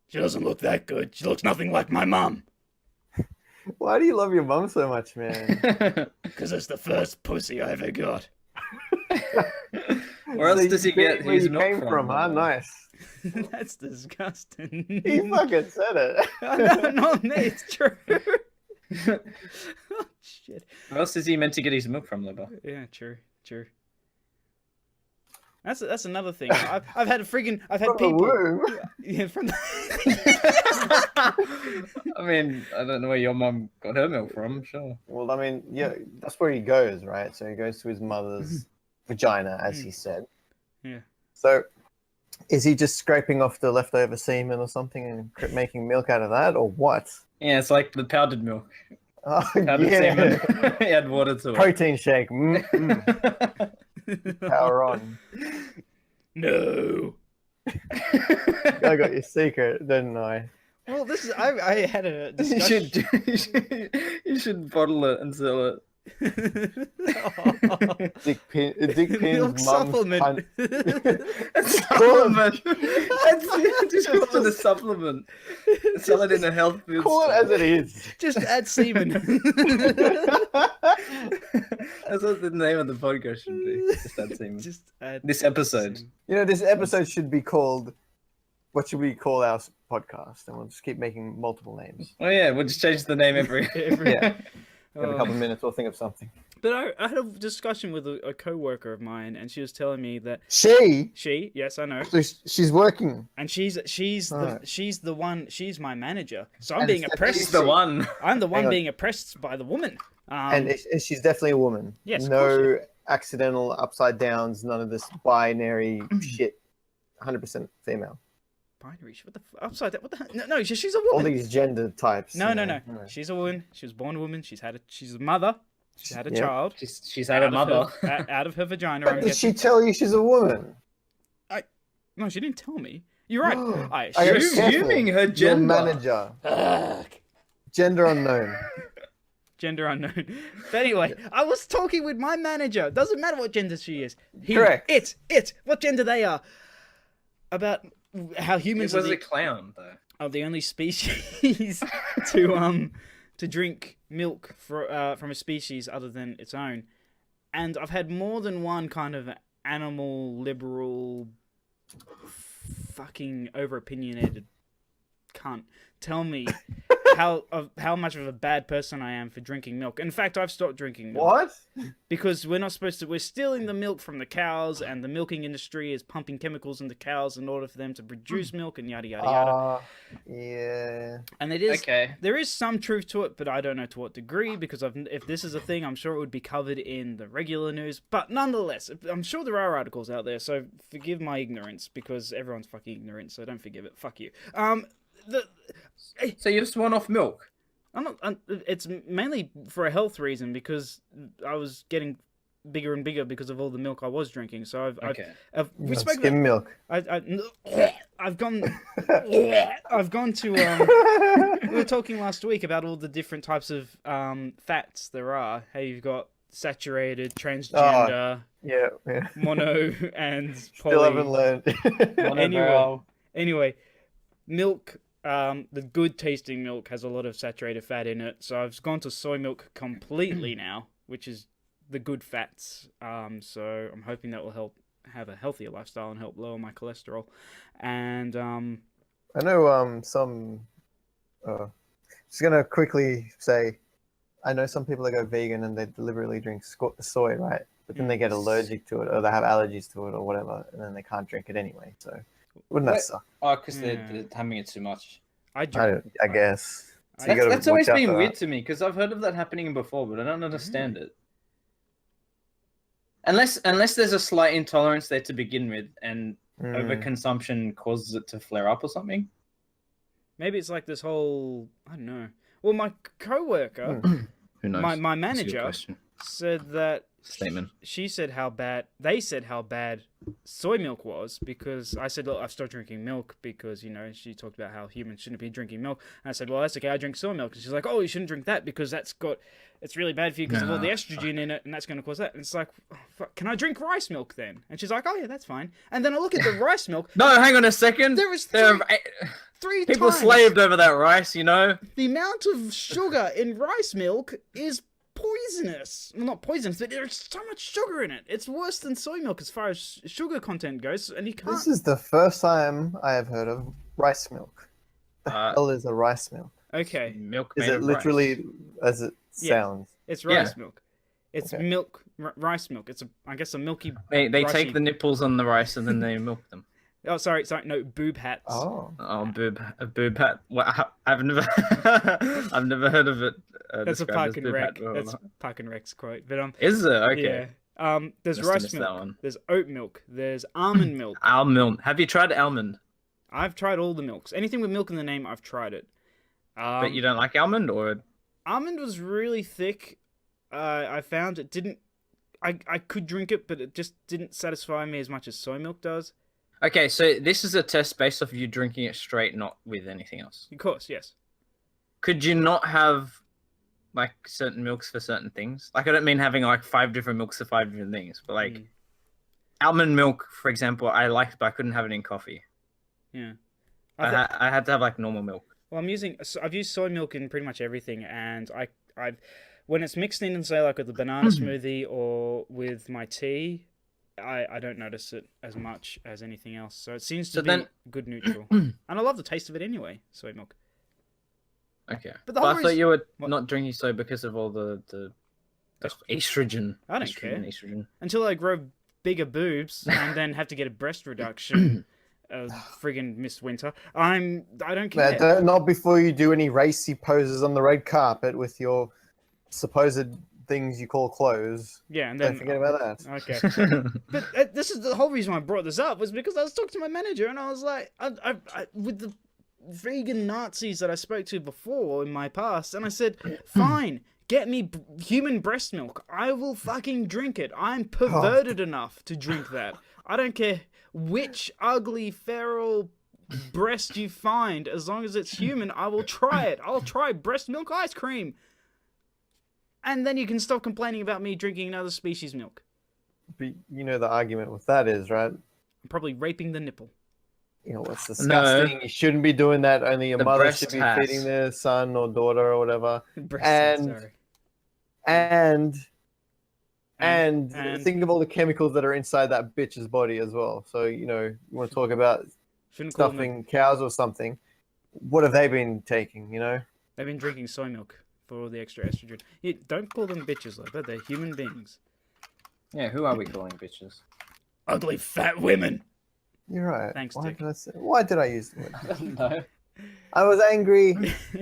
She doesn't look that good. She looks nothing like my mum. Why do you love your mum so much, man? Because it's the first pussy I ever got. Where else So does he you get where his you milk came from? Huh? Nice. That's disgusting. He fucking said it. No, not me. It's true. Oh, shit. Where else is he meant to get his milk from, Loba? Yeah, true. That's another thing. I've had people. Woo. Yeah, from. I mean, I don't know where your mum got her milk from. Sure. Well, I mean, yeah, that's where he goes, right? So he goes to his mother's vagina, as he said. Yeah. So, is he just scraping off the leftover semen or something and making milk out of that, or what? Yeah, it's like the powdered milk. Oh, Powdered semen. Add water to it. Protein shake. Power on. No. I got your secret, didn't I? Well, this is. I had a discussion. You should bottle it and sell it. Dick Milk Pin's mum's supplement. A supplement. Just call it a supplement. Sell it in a health food Call it store. as it is. Just add semen. That's what the name of the podcast should be. Just add semen. Just add This episode. semen. You know, this episode should be called. What should we call our podcast? And we'll just keep making multiple names. Oh yeah, we'll just change the name every. Yeah. In a Oh. couple of minutes, we'll think of something. But I had a discussion with a co-worker of mine, and she was telling me that She? yes, I know, So she's working. and she's Alright. the one, she's my manager, so I'm And being it's oppressed. He's the one. I'm the one Hang on. being oppressed by the woman. And she's definitely a woman. Yes, of No accidental upside downs, none of this binary shit. 100% female. binary. What the upside down? What the? No, she's a All woman. these gender types. No. Alright. She's a woman. She was born a woman. She's a mother. She had a Yep. child. She's had a mother. Out of her vagina. But I'm did she guessing. tell you she's a woman? No, she didn't tell me. You're right. I I assume. am Assuming her Your gender. manager. Fuck. Gender unknown. Gender unknown. But anyway, I was talking with my manager. Doesn't matter what gender she is. Correct. It. What gender they are. About how It humans was are, a clown though. are the only species to drink milk from a species other than its own. And I've had more than one kind of animal liberal fucking over opinionated cunt tell me how much of a bad person I am for drinking milk. In fact, I've stopped drinking milk. What? Because we're not supposed to. We're stealing the milk from the cows, and the milking industry is pumping chemicals into cows in order for them to produce milk, and yada yada yada. Yeah. And it is Okay. there is some truth to it, but I don't know to what degree. Because if this is a thing, I'm sure it would be covered in the regular news. But nonetheless, I'm sure there are articles out there. So forgive my ignorance, because everyone's fucking ignorant. So don't forgive it. Fuck you. So you've sworn off milk. It's mainly for a health reason, because I was getting bigger and bigger because of all the milk I was drinking. So we spoke Skim milk. I've gone to we were talking last week about all the different types of fats there are. How you've got saturated, transgender, Yeah. mono, and Still poly. haven't learned. Anyway, milk. The good tasting milk has a lot of saturated fat in it, so I've gone to soy milk completely now, which is the good fats. So I'm hoping that will help have a healthier lifestyle and help lower my cholesterol. And I know just gonna quickly say, I know some people that go vegan and they deliberately drink soy, right? But then they get allergic to it, or they have allergies to it, or whatever, and then they can't drink it anyway. So wouldn't that Wait. suck? Oh, because Yeah. they're having it too much. I drink. I guess. So you That's, gotta that's always watch out been for weird that. to me because I've heard of that happening before, but I don't understand it. Unless there's a slight intolerance there to begin with, and overconsumption causes it to flare up or something. Maybe it's like this whole, I don't know. Well, my coworker, Who knows? my That's a good manager, question. said that Statement. they said how bad soy milk was, because I said, look, I've stopped drinking milk because, she talked about how humans shouldn't be drinking milk. And I said, well, that's okay, I drink soy milk. And she's like, oh, you shouldn't drink that because it's really bad for you because of all the estrogen in it, and that's going to cause that. And it's like, oh, fuck, can I drink rice milk then? And she's like, oh yeah, that's fine. And then I look at the rice milk. No, hang on a second. There is three people times slaved over that rice, the amount of sugar in rice milk is poisonous. Well, not poisonous, but there's so much sugar in it. It's worse than soy milk as far as sugar content goes, and you can't. This is the first time I have heard of rice milk. The Uh, hell is a rice milk? Okay. Milk Is made it of literally as it Yeah. sounds? It's Yeah. rice milk. It's Okay. milk, rice milk. It's I guess a milky. They Ricey. take the nipples on the rice and then they milk them. Oh, sorry, no, boob hats. Oh. Oh, a boob hat. Well, I've never, I've never heard of it. That's a described Park as and boob Rec. hat before. That's Park and Rec's quote. But Is it okay? yeah. There's Must have rice missed that milk. one. There's oat milk. There's almond milk. Almond. Have you tried almond? I've tried all the milks. Anything with milk in the name, I've tried it. But you don't like almond, or Almond was really thick. I found it didn't. I could drink it, but it just didn't satisfy me as much as soy milk does. okay? So this is a test based off you drinking it straight, not with anything else. Of course, yes. Could you not have like certain milks for certain things? Like I don't mean having like 5 different milks for 5 different things, but like almond milk, for example, I liked, but I couldn't have it in coffee. Yeah. I had to have like normal milk. Well, I've used soy milk in pretty much everything, and I've when it's mixed in, say like with a banana smoothie or with my tea, I don't notice it as much as anything else. So it seems to be good neutral, and I love the taste of it anyway. Soy milk. Okay, But but, the I whole thought you were What? not drinking soy because of all the estrogen. I don't Estrogen, care. Estrogen. Until I grow bigger boobs and then have to get a breast reduction. Friggin' Miss Winter. I don't care. Not before you do any racy poses on the red carpet with your supposed things you call clothes. Yeah, and then Don't forget about that. Okay. But this is the whole reason why I brought this up was because I was talking to my manager and I was like, I with the vegan Nazis that I spoke to before in my past, and I said, fine, get me human breast milk. I will fucking drink it. I'm perverted enough to drink that. I don't care which ugly feral breast you find, as long as it's human, I will try it. I'll try breast milk ice cream. And then you can stop complaining about me drinking another species milk. But you know the argument with that is, right? I'm probably raping the nipple. You know what's disgusting? You shouldn't be doing that. Only your The mother breast should be has. feeding their son or daughter or whatever. Breast, And- sorry. And And- think of all the chemicals that are inside that bitch's body as well. So, you know, you want to talk about Shouldn't call them. stuffing cows or something. What have they been taking, you know? They've been drinking soy milk for all the extra estrogen. Don't call them bitches, though. They're human beings. Yeah, who are we calling bitches? Ugly fat women. You're right. Thanks, why Dick. why did I use the word? No. I was angry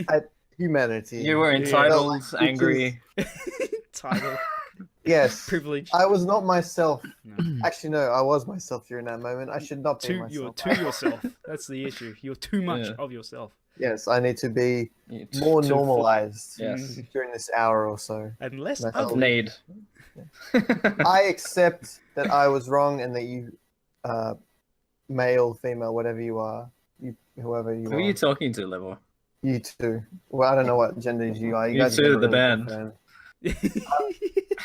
at humanity. You were entitled, Yeah. angry. Title. Yes. Privilege. I was not myself. No. Actually, no, I was myself during that moment. I should not be You're myself. to yourself. That's the issue. You're too much Yeah. of yourself. Yes, I need to be Yeah, more too normalized Yes. during this hour or so. And less That's ugly. Need. I accept that I was wrong and that you, male, female, whatever you are, whoever you Who are, are you talking to, Level? you too. Well, I don't know what genders you are. You guys too, never the really band. confirmed.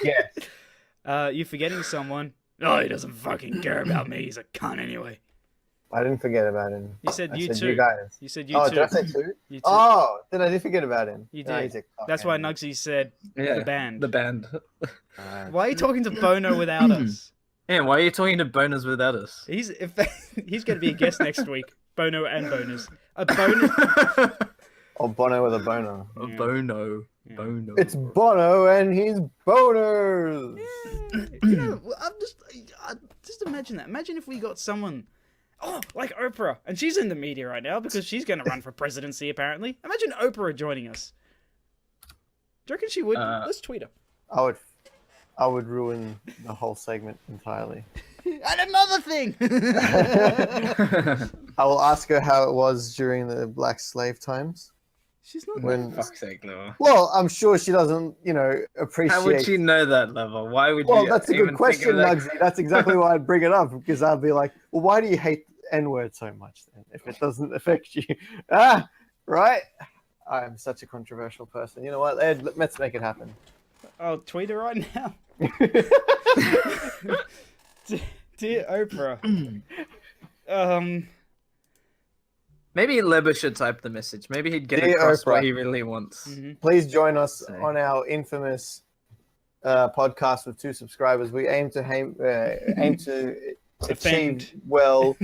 Yeah, You're forgetting someone. Oh, he doesn't fucking care about me. He's a cunt anyway. I didn't forget about him. You said I you said too. you guys. You said you Oh, too. did I say two? You too. Oh, then I did forget about him. You No, did. he's a That's why cockhead. Nuggsy said the band. The band. Alright. Why are you talking to Bono without us? Yeah, why are you talking to boners without us? He's going to be a guest next week. Bono and boners. A bonus. Or Bono with a boner. Yeah. Bono. Yeah. Bono. It's Bono and his boners. You know, just imagine that. Imagine if we got someone, like Oprah, and she's in the media right now because she's going to run for presidency. Apparently, imagine Oprah joining us. Do you reckon she would? Let's tweet her. I would ruin the whole segment entirely. And another thing. I will ask her how it was during the black slave times. She's not. When, Fuck's sake, Level. well, I'm sure she doesn't, appreciate. How would she know that, Level? Why would Well, you that's a even good question, think of that? Nuggsy. That's exactly why I'd bring it up, because I'd be like, well, why do you hate the N-word so much then, if it doesn't affect you? Right? I'm such a controversial person. You know what, Ed, let's make it happen. I'll tweet her right now. Dear Oprah. Maybe Leber should type the message. Maybe he'd get Dear across what Oprah. he really wants. Please join us Say. on our infamous podcast with 2 subscribers. We aim to achieve Offend. well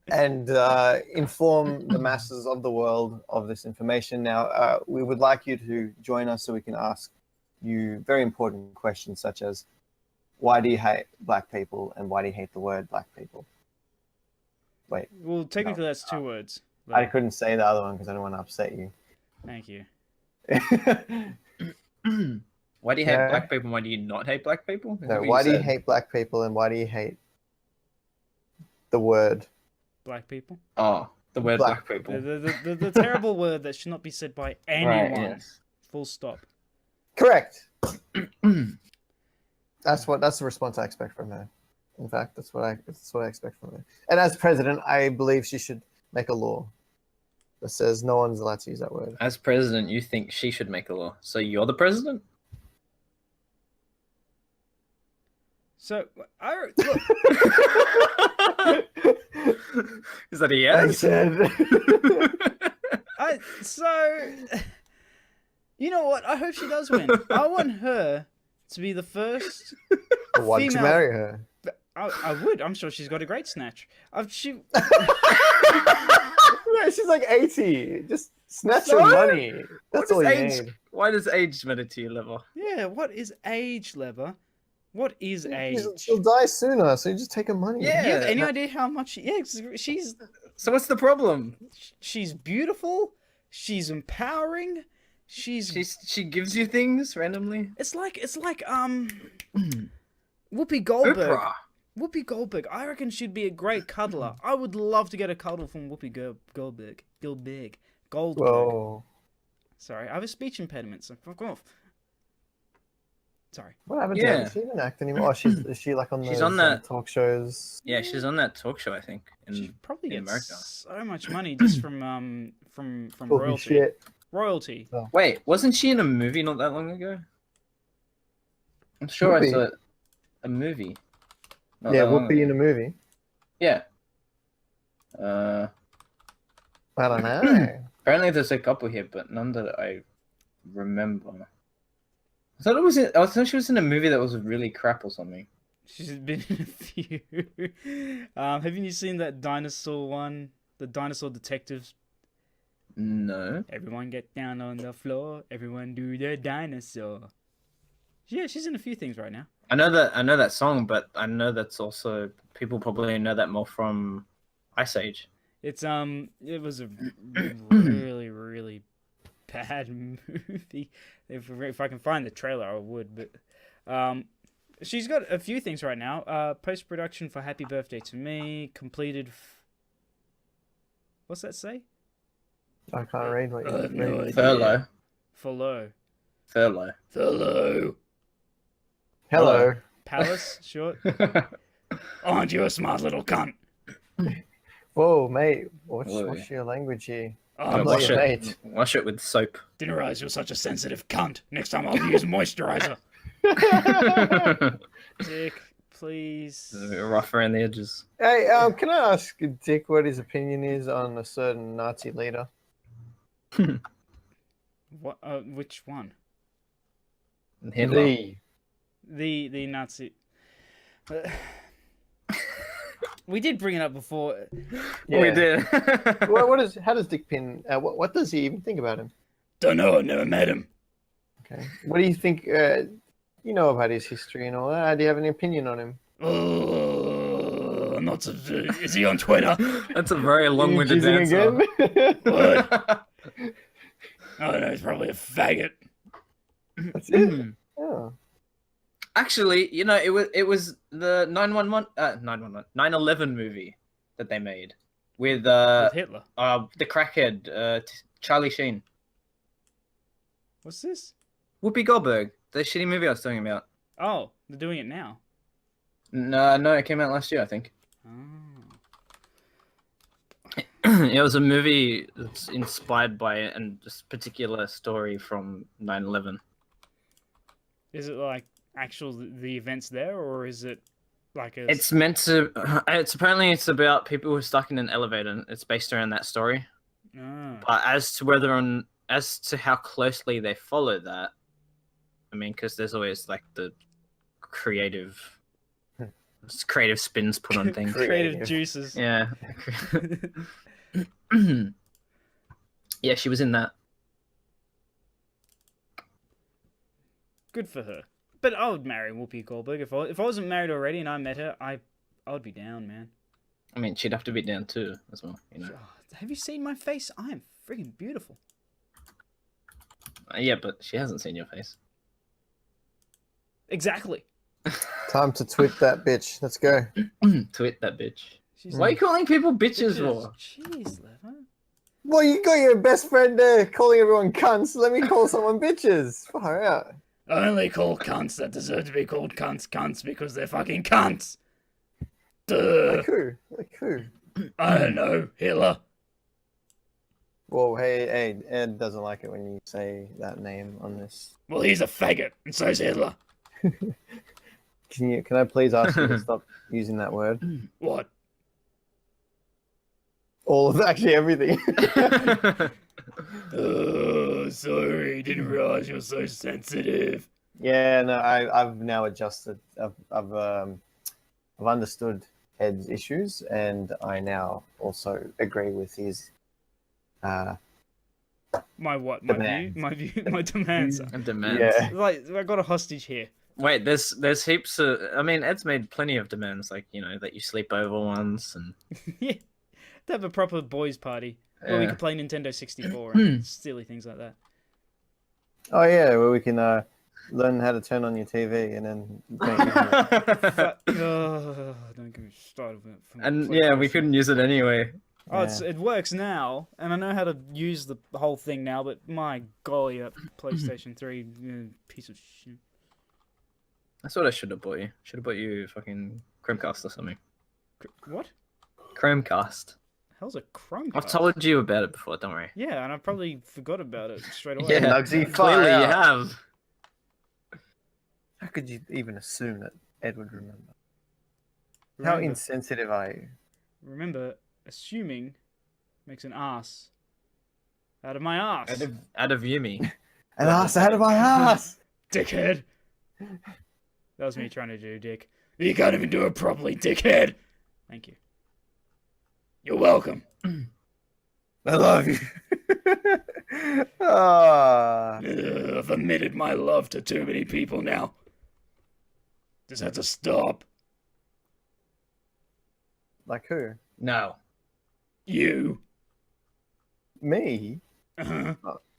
and inform the masses of the world of this information. Now, we would like you to join us so we can ask you very important questions such as, why do you hate black people and why do you hate the word black people? Wait, Well, technically that's 2 words. I couldn't say the other one because I don't want to upset you. Thank you. Why do you hate Yeah. black people? Why do you not hate black people? Is that No, what why do you said? hate black people and why do you hate the word Black people. Oh, the word Black black, people. The terrible word that should not be said by anyone. Right, yes. Full stop. Correct. That's the response I expect from her. In fact, that's what I expect from her. And as president, I believe she should make a law that says no one's allowed to use that word. As president, you think she should make a law. So you're the president? So look, Is that a I yes? said. you know what? I hope she does win. I want her to be the first. Why did you Female- marry her? I would. I'm sure she's got a great snatch. She. No, she's like 80. Just snatch So? your money. That's all you age, need. Why does age matter to you, Lever? Yeah. What is age, Lever? What is age? She'll die sooner, so you just take her money. Yeah. Do you have any idea how much? Yeah, she's So what's the problem? she's beautiful. She's empowering. She gives you things randomly. It's like Whoopi Goldberg. Oprah. Whoopi Goldberg. I reckon she'd be a great cuddler. I would love to get a cuddle from Whoopi Goldberg. Goldberg. Whoa. Sorry, I have a speech impediment, so fuck off. Sorry. What happened to Yeah. her? Does she even act anymore? Or is she like on She's those, on that- talk shows? Yeah, she's on that talk show, I think. She probably in gets America. so much money just from Talking royalty. shit. Royalty. Wait, wasn't she in a movie not that long ago? I'm sure Whoopi? I saw a movie. not Yeah, that long Whoopi in ago. a movie. Yeah. I don't know. Apparently there's a couple here, but none that I remember. I thought she was in a movie that was really crap or something. She's been in a few. Have you seen that dinosaur one? The dinosaur detectives. No. Everyone get down on the floor. Everyone do the dinosaur. Yeah, she's in a few things right now. I know that song, but I know that's also people probably know that more from Ice Age. It was a really, really bad movie. If I can find the trailer, I would. But she's got a few things right now. Post production for Happy Birthday to Me completed. What's that say? I can't read what I you're have no reading. idea. Furlough. Furlough. Furlough. Hello. Palace, short. Aren't you a smart little cunt? Whoa, mate. Whoa. What's your language here? Oh, I'm not wash your it. mate. Wash it with soap. didn't realize you're such a sensitive cunt. Next time I'll use moisturizer. Dick, please. Rough around the edges. Hey, can I ask Dick what his opinion is on a certain Nazi leader? What? Which one? Hitler. The Nazi. We did bring it up before. Yeah. We did. How does Dick Pin? What does he even think about him? Don't know. I've never met him. Okay. What do you think? You know about his history and all that. Do you have any opinion on him? Oh, I'm not. Is he on Twitter? That's a very long-winded Choosing answer. again? What? I don't know. He's probably a faggot. That's it. Oh. Actually, you know, it was the 9/11 movie that they made with With Hitler. the crackhead Charlie Sheen. What's this? Whoopi Goldberg, the shitty movie I was talking about. Oh, they're doing it now. No, it came out last year, I think. Oh. It was a movie that's inspired by this particular story from 9/11. Is it like the events there, or is it like a? It's meant to. It's about people who are stuck in an elevator. And it's based around that story. Oh. But as to how closely they follow that, I mean, because there's always like the creative creative spins put on things. Creative juices. Yeah. Yeah, she was in that. Good for her. But I would marry Whoopi Goldberg if I wasn't married already and I met her. I would be down, man. I mean, she'd have to be down too, as well. You know. Oh, have you seen my face? I am freaking beautiful. Yeah, but she hasn't seen your face. Exactly. Time to tweet that bitch. Let's go. Tweet that bitch. She's Why are you calling people bitches for? Jeez, Lever. Well, you got your best friend there calling everyone cunts. Let me call someone bitches. Far out. I only call cunts that deserve to be called cunts because they're fucking cunts. Duh. Like who? Like who? I don't know, Hitler. Whoa, hey, Ed doesn't like it when you say that name on this. Well, he's a faggot, and so's Hitler. Can I please ask you to stop using that word? What? All of actually everything. Oh, sorry, didn't realize you're so sensitive. Yeah, no, I've now adjusted. I've understood Ed's issues, and I now also agree with his. My what? My Demands. view? My view? My demands. Demands. Yeah. Like, I got a hostage here. Wait, there's heaps of. I mean, Ed's made plenty of demands, like that you sleep over once and. Yeah. To have a proper boys' party where we Yeah. could play Nintendo 64 and silly things like that. Oh yeah, where we can learn how to turn on your TV and then. Don't get me started with it. And yeah, we couldn't use it anyway. Oh, it works now, and I know how to use the whole thing now, but my golly, that PlayStation 3 piece of shit. That's what I should have bought you. Should have bought you fucking Chromecast or something. What? Chromecast. Hell's a Chromecast? I've told you about it before, don't worry. Yeah, and I probably forgot about it straight away. Yeah, Nuggsy, far clearly you out. have. How could you even assume that Ed would remember? How Remember, insensitive are you? remember, assuming makes an ass out of my ass. Out of Yumi. An ass out of my ass! Dickhead! That was me trying to do, Dick. You can't even do it properly, dickhead! Thank you. You're welcome. I love you. Ah. I've admitted my love to too many people now. This has to stop. Like who? No. You. Me? Uh-huh.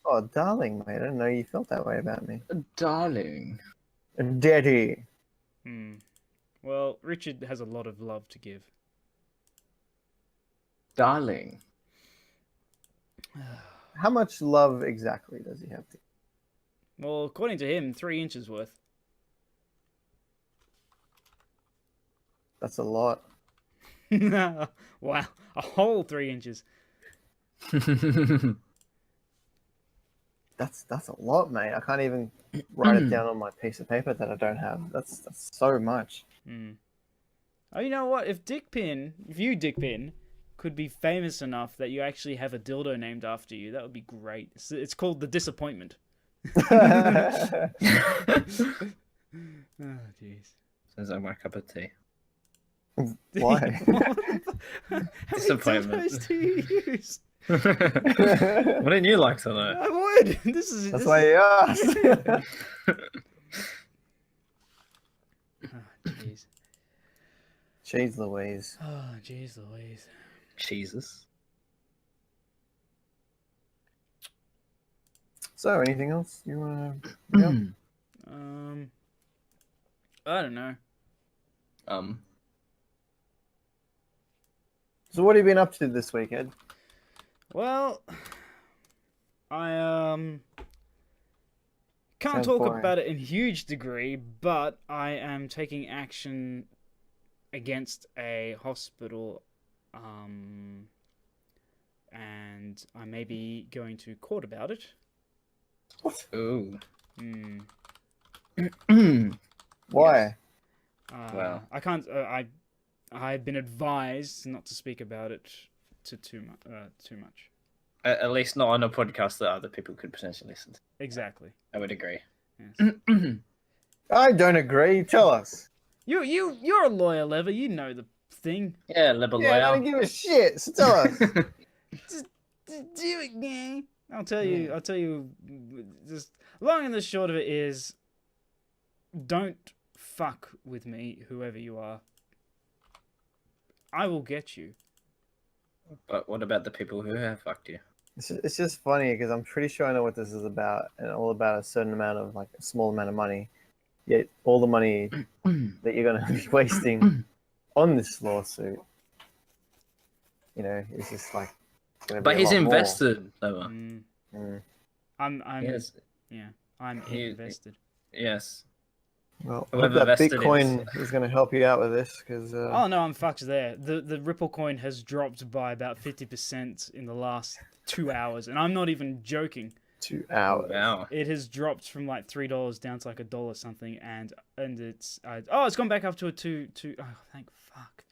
Oh, darling, mate. I didn't know you felt that way about me. Darling. Daddy. Well, Richard has a lot of love to give. Darling. How much love exactly does he have to? Well, according to him, 3 inches worth. That's a lot. Wow, a whole 3 inches. That's a lot, mate. I can't even write it down on my piece of paper that I don't have. That's so much. Oh, you know what? If you, Dickpin, could be famous enough that you actually have a dildo named after you, that would be great. It's called the Disappointment. Oh, jeez. Sounds like my cup of tea. Why? How Disappointment. many dildos do you use? Wouldn't you like to know? I would. That's why he asked. Oh, jeez. Jeez Louise. Oh, jeez Louise. Jesus. So, anything else you want to bring up? I don't know. So, what have you been up to this week, Ed? Well, I can't Sounds talk boring. about it in huge degree, but I am taking action against a hospital, and I may be going to court about it. Ooh. Why? Wow. I can't. I've been advised not to speak about it too much. At least not on a podcast that other people could potentially listen to. Exactly. I would agree. Yes. I don't agree. Tell us. You're a lawyer, Lever. You know the thing. Yeah, liberal Yeah, I lawyer. don't give a shit. So tell us. Just do it, gang. I'll tell you. Just long and the short of it is, don't fuck with me, whoever you are. I will get you. But what about the people who have fucked you? It's just funny because I'm pretty sure I know what this is about, and all about a certain amount of like a small amount of money. Yet all the money that you're gonna be wasting on this lawsuit, you know, is just like. Gonna be But a he's lot more. invested, Lever. Mm. I'm Yes. yeah. I'm He- invested. Yes. Well, I hope Whoever that vested Bitcoin is going to help you out with this because Oh no, I'm fucked there. The Ripple coin has dropped by about 50% in the last 2 hours, and I'm not even joking. 2 hours. Wow. It has dropped from like $3 down to like $1 something, and it's it's gone back up to a two. Oh, thank fuck!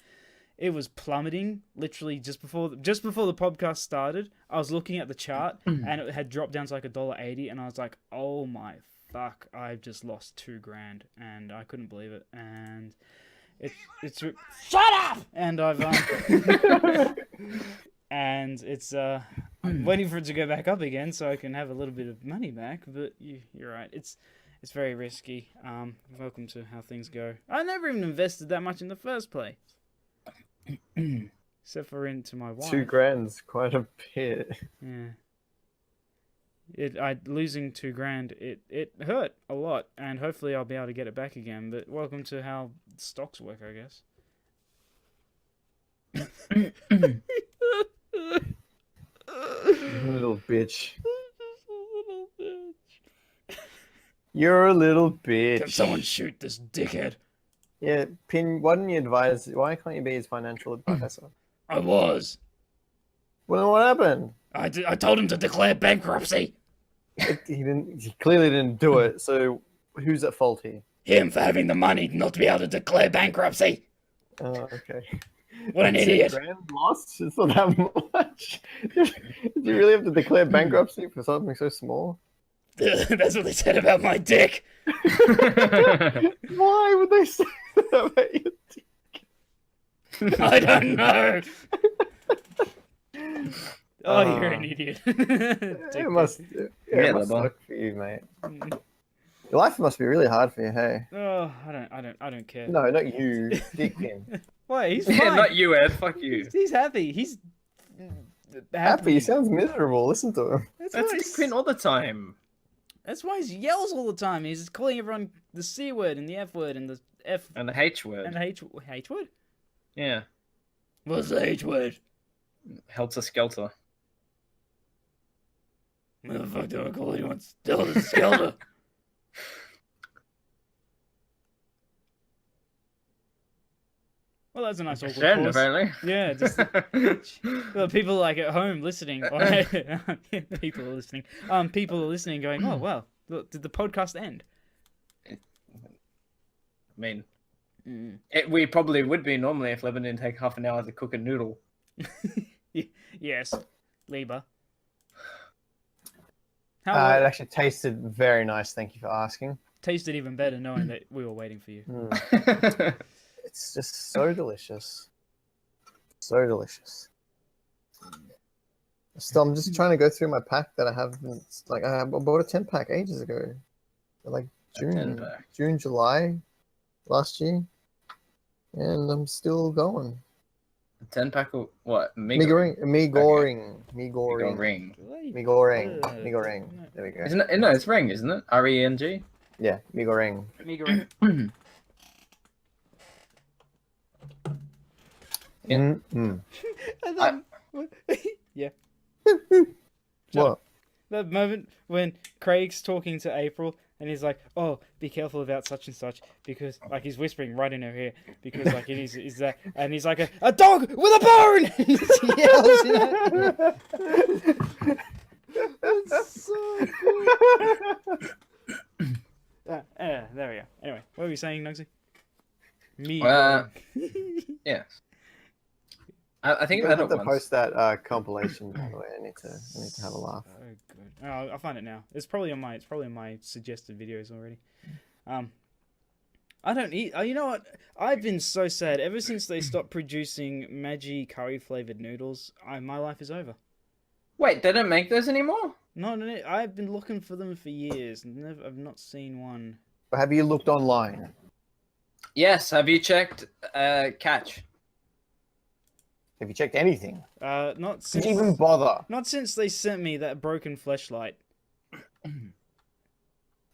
It was plummeting literally just before the podcast started. I was looking at the chart, and it had dropped down to like $1.80, and I was like, oh my fuck! I've just lost $2,000, and I couldn't believe it. And it's shut up! And I've and it's I'm waiting for it to go back up again so I can have a little bit of money back. But you're right. It's very risky. Welcome to how things go. I never even invested that much in the first place, except for into my wife. $2,000's quite a bit. Yeah. Losing $2,000. It hurt a lot, and hopefully I'll be able to get it back again. But welcome to how stocks work, I guess. Little bitch. You're a little bitch. Can someone shoot this dickhead? Yeah, Pin, why can't you be his financial advisor? I was. Well, what happened? I told him to declare bankruptcy. He clearly didn't do it, so who's at fault here? Him for having the money not to be able to declare bankruptcy. Oh, okay. What an idiot. $2,000 lost? It's not that much. Do you really have to declare bankruptcy for something so small? That's what they said about my dick. Why would they say that about your dick? I don't know. Oh, you're an idiot. It must suck for you, mate. Your life must be really hard for you, hey? Oh, I don't care. No, not you, Dick Pin. Why? He's fine. Yeah, not you, Ed. Fuck you. He's happy. He's Happy, he sounds miserable. Listen to him. That's why Dick Pin all the time. That's why he yells all the time. He's calling everyone the C word and the F word and the F And the H word. and the H word. Yeah. What's the H word? Helter Skelter. What the fuck do I call anyone? Still the skelter. Well, that's a nice awkward Friend, pause. apparently. Yeah, just well, people like at home listening. Or, people are listening. People are listening, going, "Oh, wow, look, did the podcast end?" I mean, we probably would be normally if Lebanon didn't take half an hour to cook a noodle. Yes, Lieber. It actually tasted very nice. Thank you for asking. Tasted even better knowing that we were waiting for you. It's just so delicious. So delicious. Still, I'm just trying to go through my pack that I have. Like, I bought a 10-pack ages ago. Like June, July last year. And I'm still going. 10-pack of what? Me goring. Me goreng. There we go. Isn't it? No, it's ring, isn't it? RENG? Yeah, me goreng. Yeah. Yeah. What? That moment when Craig's talking to April and he's like, "Oh, be careful about such and such," because like he's whispering right in her ear because like it is that, and he's like a dog with a bone. He yells, you know? It's so good. There we go. Anyway, what were you saying, Nuggsy? Me. Yeah. I think I I've had have it to once. post that compilation. By the way, I need to have a laugh. So good. Oh, I'll find it now. It's probably on my suggested videos already. I don't eat. You know what? I've been so sad ever since they stopped producing Maggi curry flavored noodles. My life is over. Wait, they don't make those anymore? No, no, no, I've been looking for them for years. I've not seen one. Have you looked online? Yes. Have you checked Catch? Have you checked anything? Not since. Did you even bother? Not since they sent me that broken fleshlight.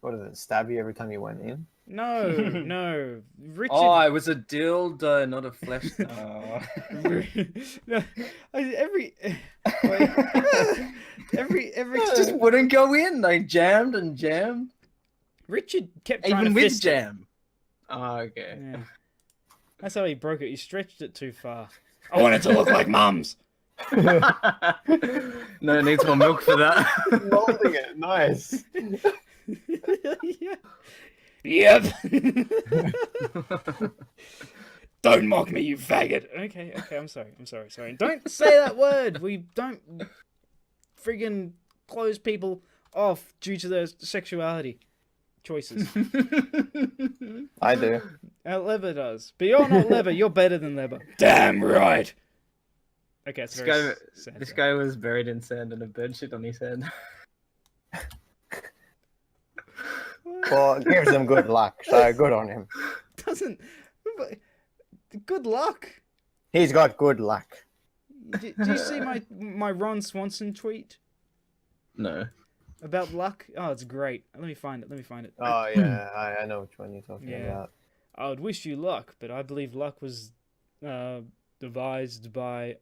What did it stab you every time you went in? No, no, Richard. Oh, it was a dildo, not a flesh. No, wait, every It just wouldn't go in. I jammed and jammed. Richard kept trying Even to with fist it. jam. Oh, okay. Yeah. That's how he broke it. He stretched it too far. I want it to look like Mum's. No, it needs more milk for that. Molding it, nice. Yeah. Yep. Don't mock me, you faggot. Okay, I'm sorry. Don't say that word. We don't friggin' close people off due to their sexuality choices. I do. Leber does. But you're not Leber, you're better than Leber. Damn right. Okay, it's very sad. This guy was buried in sand and a bird shit on his head. Well, it gives him good luck, so good on him. Doesn't. Good luck. He's got good luck. Do you see my Ron Swanson tweet No. about luck? Oh, it's great. Let me find it. Oh yeah, I know which one you're talking Yeah. about. I would wish you luck, but I believe luck was devised by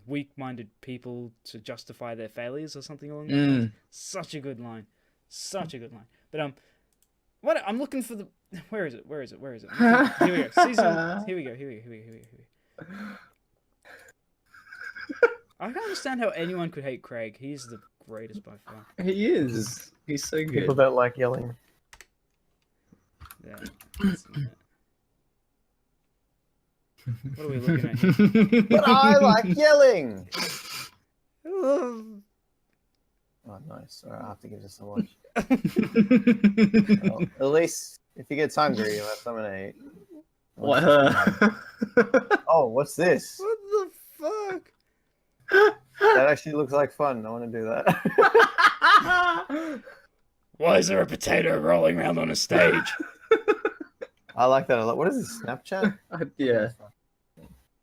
weak-minded people to justify their failures or something along those lines. Such a good line. But what I'm looking for the. Where is it? Here we go. Season. Here we go. I don't understand how anyone could hate Craig. He's the greatest by far. He is. He's so good. People don't like yelling. Yeah. What are we looking at here? But I like yelling. Oh, nice. All right, I'll have to give this a watch. Well, at least if he gets hungry, you'll have something to eat. What? Oh, what's this? What the fuck? That actually looks like fun. I want to do that. Why is there a potato rolling around on a stage? I like that a lot. What is this, Snapchat? Yeah.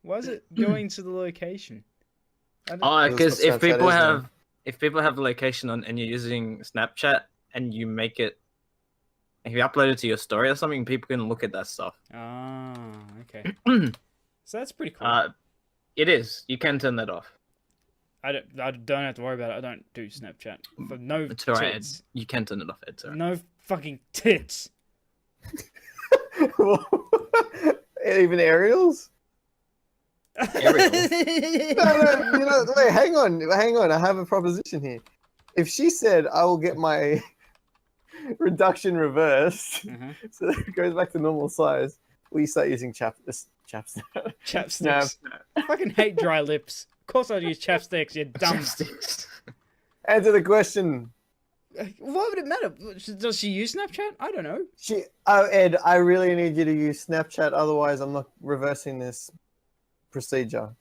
Why is it going to the location? Oh, because That's what Snapchat if people have the location on and you're using Snapchat and you make it, if you upload it to your story or something, people can look at that stuff. Ah, okay. So that's pretty cool. It is. You can turn that off. I don't have to worry about it. I don't do Snapchat. But no It's alright. tits. You can turn it off. It's alright. No fucking tits. Even Ariel's? Ariel. No, wait, hang on. I have a proposition here. If she said, I will get my reduction reversed, so that it goes back to normal size, will you start using chapsticks? Chapsticks. I fucking hate dry lips. Of course I'd use chapsticks, you dumb. Chapsticks. Answer the question. Why would it matter? Does she use Snapchat? I don't know. Ed, I really need you to use Snapchat, otherwise I'm not reversing this procedure.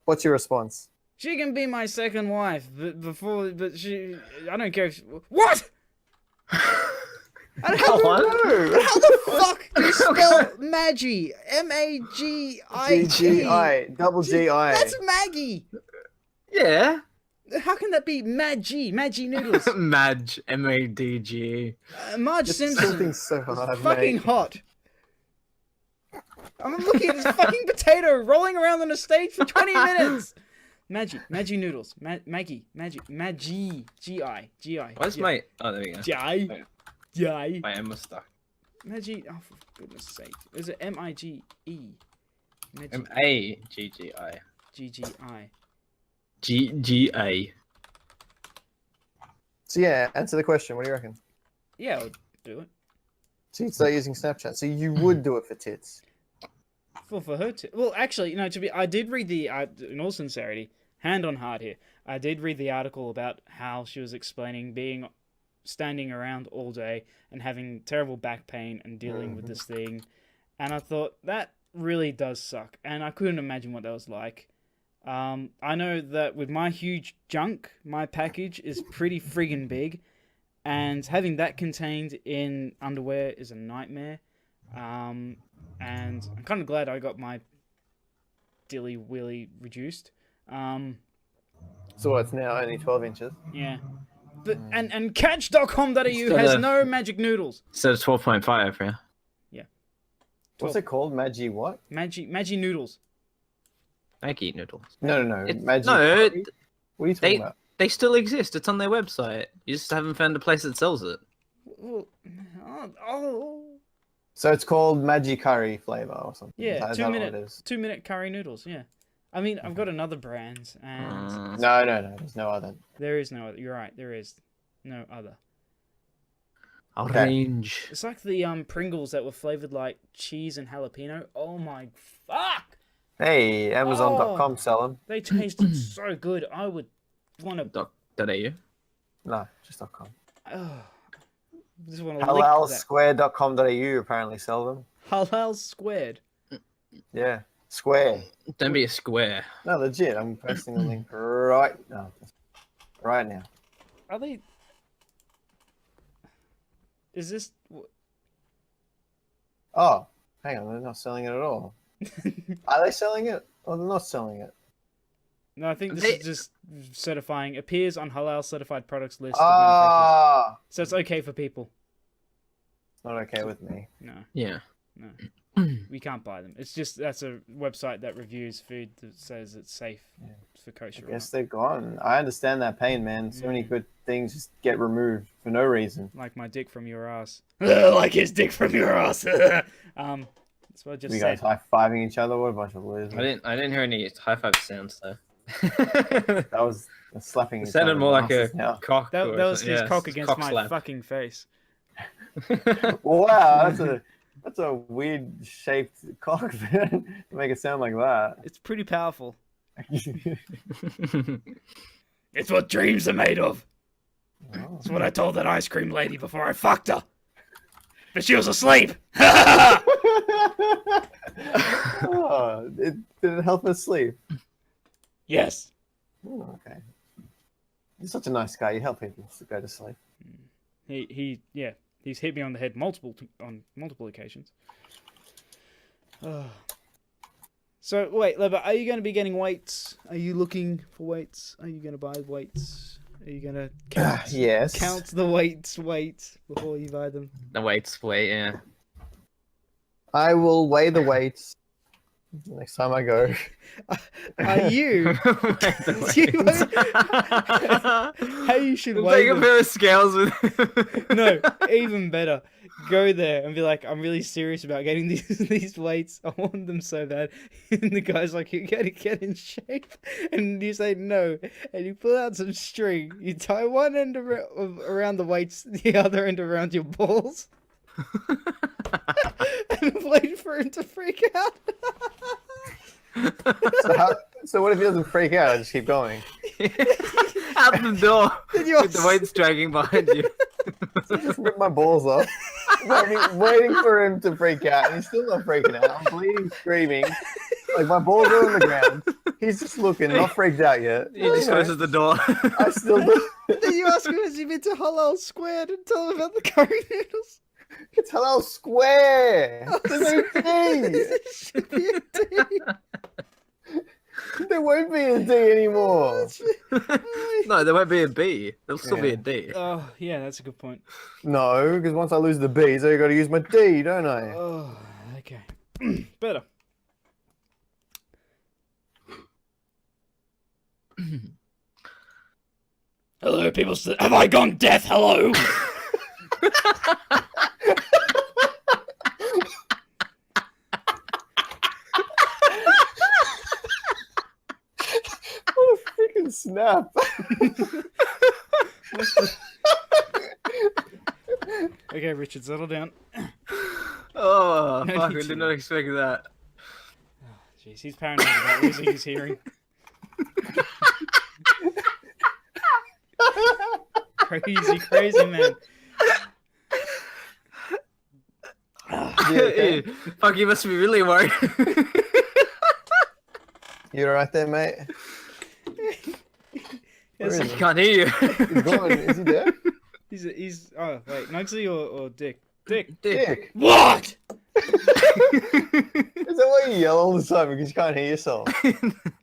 What's your response? She can be my second wife, but I don't care if what? I don't What? No. How the fuck do you spell Maggi? M-A-G-I-G. G-G-I. Double G-I. That's Maggie. Yeah. How can that be Maggi? Maggi noodles. Madge. M-A-D-G. Marge Just Simpson. tilting so hard, Fucking mate. hot. I'm looking at this fucking potato rolling around on a stage for 20 minutes. Maggi noodles. Maggi. G-I. Where's my... Oh, there we go. G-I. My M was stuck. Maggi. Oh, for goodness sake. Is it M-I-G-E? M-A-G-G-I. G-G-I. G-G-A. So yeah, answer the question. What do you reckon? Yeah, I'll do it. So you'd start using Snapchat. So you would do it for tits. For her to... Well, actually, I did read the... in all sincerity, hand on heart here, I did read the article about how she was explaining being standing around all day and having terrible back pain and dealing with this thing. And I thought, that really does suck. And I couldn't imagine what that was like. I know that with my huge junk, my package is pretty friggin' big. And having that contained in underwear is a nightmare. And I'm kind of glad I got my dilly willy reduced. So it's now only 12 inches. Yeah. But, and catch.com.au has no magic noodles. Instead of 12.5, yeah. Yeah. What's it called? Magi what? Magi noodles. Maggie noodles. No. Magi. No, What are you talking about? they still exist. It's on their website. You just haven't found a place that sells it. Oh. So it's called Magi curry flavor or something. Yeah, Is that what it is? 2-minute curry noodles, yeah. I mean, I've got another brand, and No. There's no other. there is no other. You're right, there is no other. Orange. It's like the Pringles that were flavored like cheese and jalapeno. Oh my fuck! Hey, Amazon.com sell them. They tasted so good. I would want to. .au. No, just .com. Just want to lick that. Halalsquare.com.au apparently sell them. Halal squared. Yeah, square. Don't be a square. No, legit. I'm posting the link right now. Right now. Are they? Is this? Oh, hang on. They're not selling it at all. Are they selling it? Or they're not selling it? No, I think this is just certifying. Appears on halal certified products list. Of Ah, manufacturers. So it's okay for people. it's not okay with me. No, Yeah. we can't buy them. It's just that's a website that reviews food that says it's safe for kosher. I guess they're gone. I understand that pain, man. So many good things just get removed for no reason. Like my dick from your ass. Like his dick from your ass. That's what I just You said. guys high-fiving each other? What a bunch of losers. I didn't hear any high five sounds though. That was slapping It each sounded other more in like the a asses now. cock. That or was something. his Yeah, cock it's against cock my slap. fucking face. Wow, that's a weird shaped cock, man, to make it sound like that. It's pretty powerful. It's what dreams are made of. Oh. It's what I told that ice cream lady before I fucked her. But she was asleep. Oh, did it help us sleep? Yes. Oh, okay. You're such a nice guy. You help people to go to sleep. He's hit me on the head on multiple occasions. So wait, Leba, are you going to be getting weights? Are you looking for weights? Are you going to buy weights? Are you going to Yes. count the weights before you buy them? The weights, yeah. I will weigh the weights next time I go. Are you? How you should weigh Take a them? pair of scales with. No, even better. Go there and be like, I'm really serious about getting these weights. I want them so bad. And the guy's like, you're going to get in shape. And you say no. And you pull out some string. You tie one end around the weights, the other end around your balls. And wait for him to freak out. So what if he doesn't freak out? I just keep going. Out the door Then you with the weights dragging behind you. So I just rip my balls off, waiting for him to freak out, and he's still not freaking out. I'm bleeding, screaming, like my balls are on the ground. He's just looking, not freaked out yet. He just closes the door. I still do. Then you ask him, has he been to Halal Squared and tell him about the curry noodles? It's Hello Square. There's no D. There should be a D. There won't be a D anymore. No, there won't be a B. There'll still be a D. Oh, yeah, that's a good point. No, because once I lose the B's, I got to use my D, don't I? Oh, okay. Better. Hello, people. Have I gone deaf? Hello. What a freaking snap. Okay, Richard, settle down. Oh, No fuck, need I to. did not expect that. Jeez, he's paranoid about losing his hearing. crazy man. okay? Fuck, you must be really worried. You alright there, mate? Where is I he? can't hear you. He's gone. Is he there? He's oh wait, Nuggsy or Dick? Dick. Dick. What? Is that why you yell all the time because you can't hear yourself?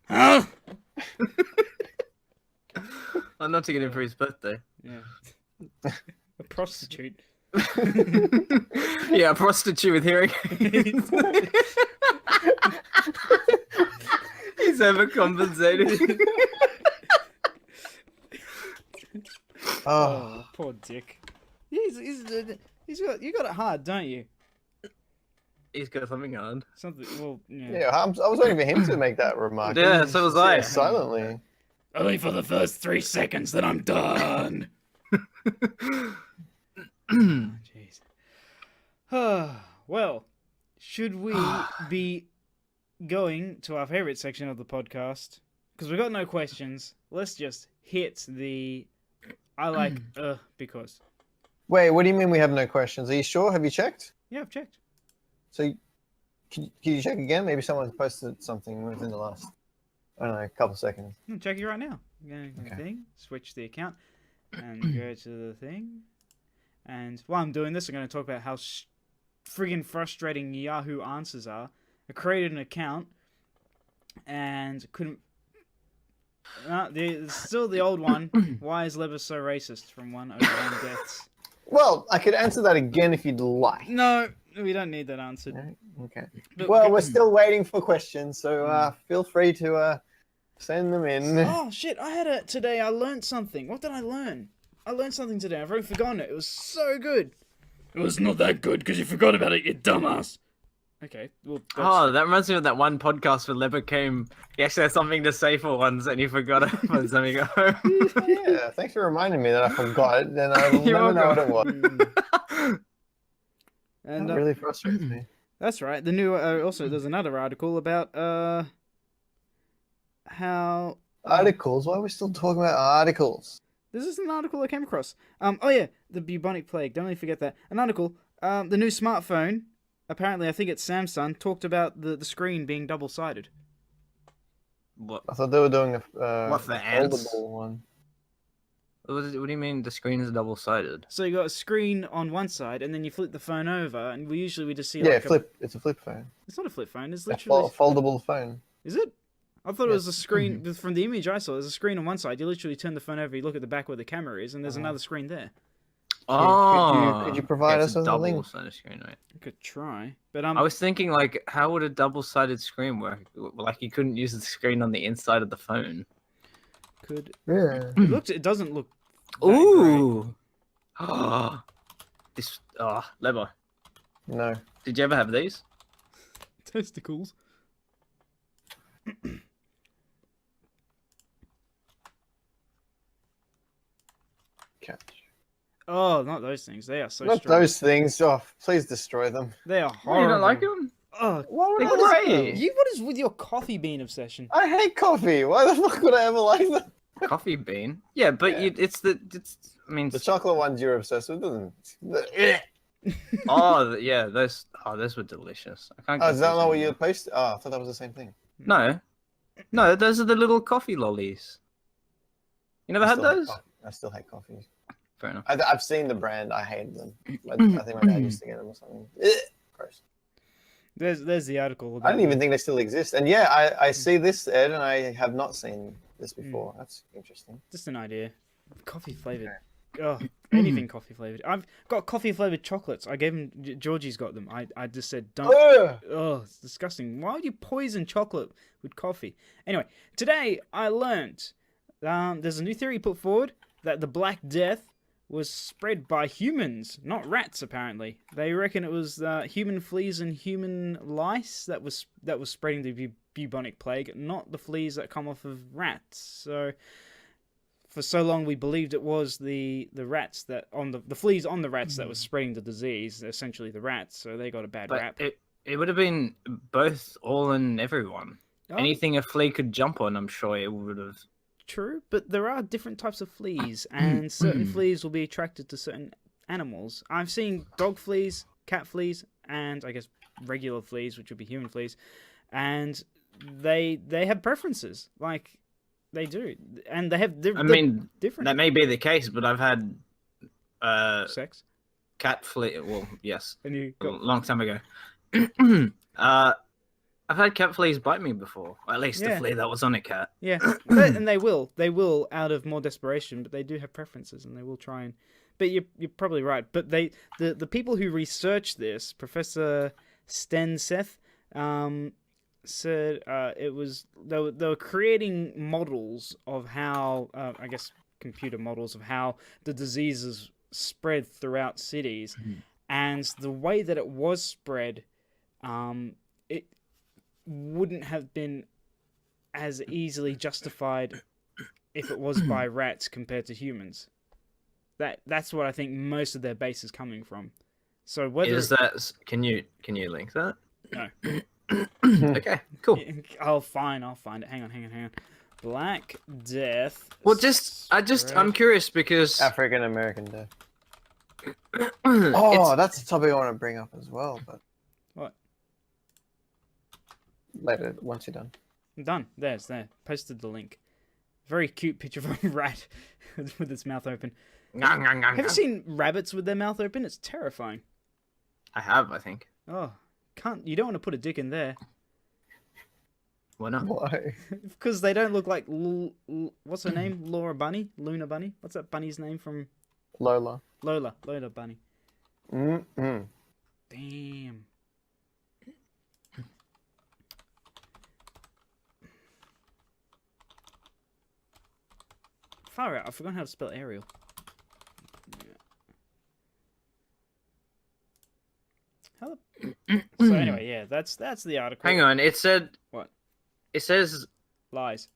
Huh? I'm not taking him for his birthday. Yeah. A prostitute. Yeah, a prostitute with hearing aids. He's overcompensated. Oh, Poor Dick. He's got you got it hard, don't you? He's got something on. Something. Well, yeah. yeah. I was waiting for him to make that remark. Yeah, He so was just I. said silently. Only for the first 3 seconds, then I'm done. Jeez. Well, should we be going to our favorite section of the podcast? Because we've got no questions. Let's just hit the I like because. Wait, what do you mean we have no questions? Are you sure? Have you checked? Yeah, I've checked. So, can you check again? Maybe someone posted something within the last, I don't know, a couple seconds. I'm checking right now. Go to the Okay. thing, switch the account, and go to the thing. And while I'm doing this, I'm going to talk about how friggin' frustrating Yahoo Answers are. I created an account and couldn't. It's still the old one. Why is Lever so racist from 101 deaths? Well, I could answer that again if you'd like. No, we don't need that answered. Right, okay. But Well, we're still waiting for questions, so feel free to send them in. Oh shit! Today. I learned something. What did I learn? I learned something today. I've already forgotten it. It was so good. It was not that good because you forgot about it, you dumbass. Okay. Well. Oh, that reminds me of that one podcast where Leber came. He actually had something to say for once, and he forgot it by the time he got home. Yeah, thanks for reminding me that I forgot it. Then I will You're never know what it welcome. was. And That really frustrates me. that's right. The new also there's another article about how Articles? Why are we still talking about articles? this is an article I came across. Oh yeah, the bubonic plague. Don't really forget that. An article. The new smartphone. Apparently, I think it's Samsung. Talked about the screen being double-sided. What? I thought they were doing a What, for ants? foldable one. What do you mean the screen is double-sided? So you got a screen on one side, and then you flip the phone over, and we just see Yeah, like flip. It's a flip phone. It's not a flip phone. It's A literally. foldable phone. Is it? I thought it was a Yes. screen. From the image I saw, there's a screen on one side. You literally turn the phone over, you look at the back where the camera is, and there's another screen there. Oh, could you provide it's us a with a link? double-sided screen, right? I could try, but I was thinking, like, how would a double-sided screen work? Like, you couldn't use the screen on the inside of the phone. could. Yeah. It doesn't look. that Ooh. Oh, this. Oh, Leber. No. Did you ever have these? great. Testicles. Catch. Oh, not those things. They are so Not strong. those things. Oh, please destroy them. They are Oh, horrible. you don't like them? Oh, Why would They're I like great. them? what is with your coffee bean obsession? I hate coffee. Why the fuck would I ever like them? Coffee bean? Yeah, but Yeah. it's. I mean, The chocolate ones you're obsessed with doesn't. yeah, those. Oh, those were delicious. I can't. Oh, get is that those not what anymore. you posted? Oh, I thought that was the same thing. No, those are the little coffee lollies. You never I had still hate those? coffee. I still hate coffee. Fair enough. I've seen the brand. I hate them. I think my dad used to get them or something. Gross. There's the article. I don't even think they still exist. And yeah, I see this, Ed, and I have not seen this before. That's interesting. Just an idea. Coffee flavored. Oh, anything coffee flavored. I've got coffee flavored chocolates. I gave him. Georgie's got them. I just said don't. Ugh! Oh, it's disgusting. Why would you poison chocolate with coffee? Anyway, today I learned there's a new theory put forward that the Black Death was spread by humans, not rats. Apparently, they reckon it was human fleas and human lice that was spreading the bubonic plague, not the fleas that come off of rats. So, for so long we believed it was the rats that on the fleas on the rats that was spreading the disease. Essentially, the rats. So they got a bad But rap. it would have been both, all and everyone. Oh, Anything a flea could jump on, I'm sure it would have. true, but there are different types of fleas, and certain fleas will be attracted to certain animals. I've seen dog fleas, cat fleas, and I guess regular fleas, which would be human fleas, and they have preferences. Like they do, and they have. I mean, different. that may be the case, but I've had Sex. cat flea. Well, yes, And you a got long time ago. I've had cat fleas bite me before. Or at least the Yeah. flea that was on a cat. yeah, and they will out of more desperation, but they do have preferences, and they will try and. But you're probably right. But the people who researched this, Professor Stenseth, said it was they were creating models of how I guess computer models of how the diseases spread throughout cities, and the way that it was spread, it wouldn't have been as easily justified if it was by rats compared to humans. That's what I think most of their base is coming from. So whether Is that? Can you link that? No. Okay, cool. I'll find it. Hang on. Black Death. Well, I'm curious because African American Death. Oh, that's a topic I want to bring up as well, but What? later once you're done. I'm done. There. Posted the link. Very cute picture of a rat with its mouth open. Have you seen rabbits with their mouth open? It's terrifying. I have, I think. Oh, you don't want to put a dick in there. Why not? Why? Because they don't look like what's her name? Luna Bunny? What's that bunny's name from Lola. Lola Bunny. Mm-mm. Damn. Far out. I forgot how to spell Ariel. So anyway, yeah, that's the article. Hang on, it said... What? It says... Lies.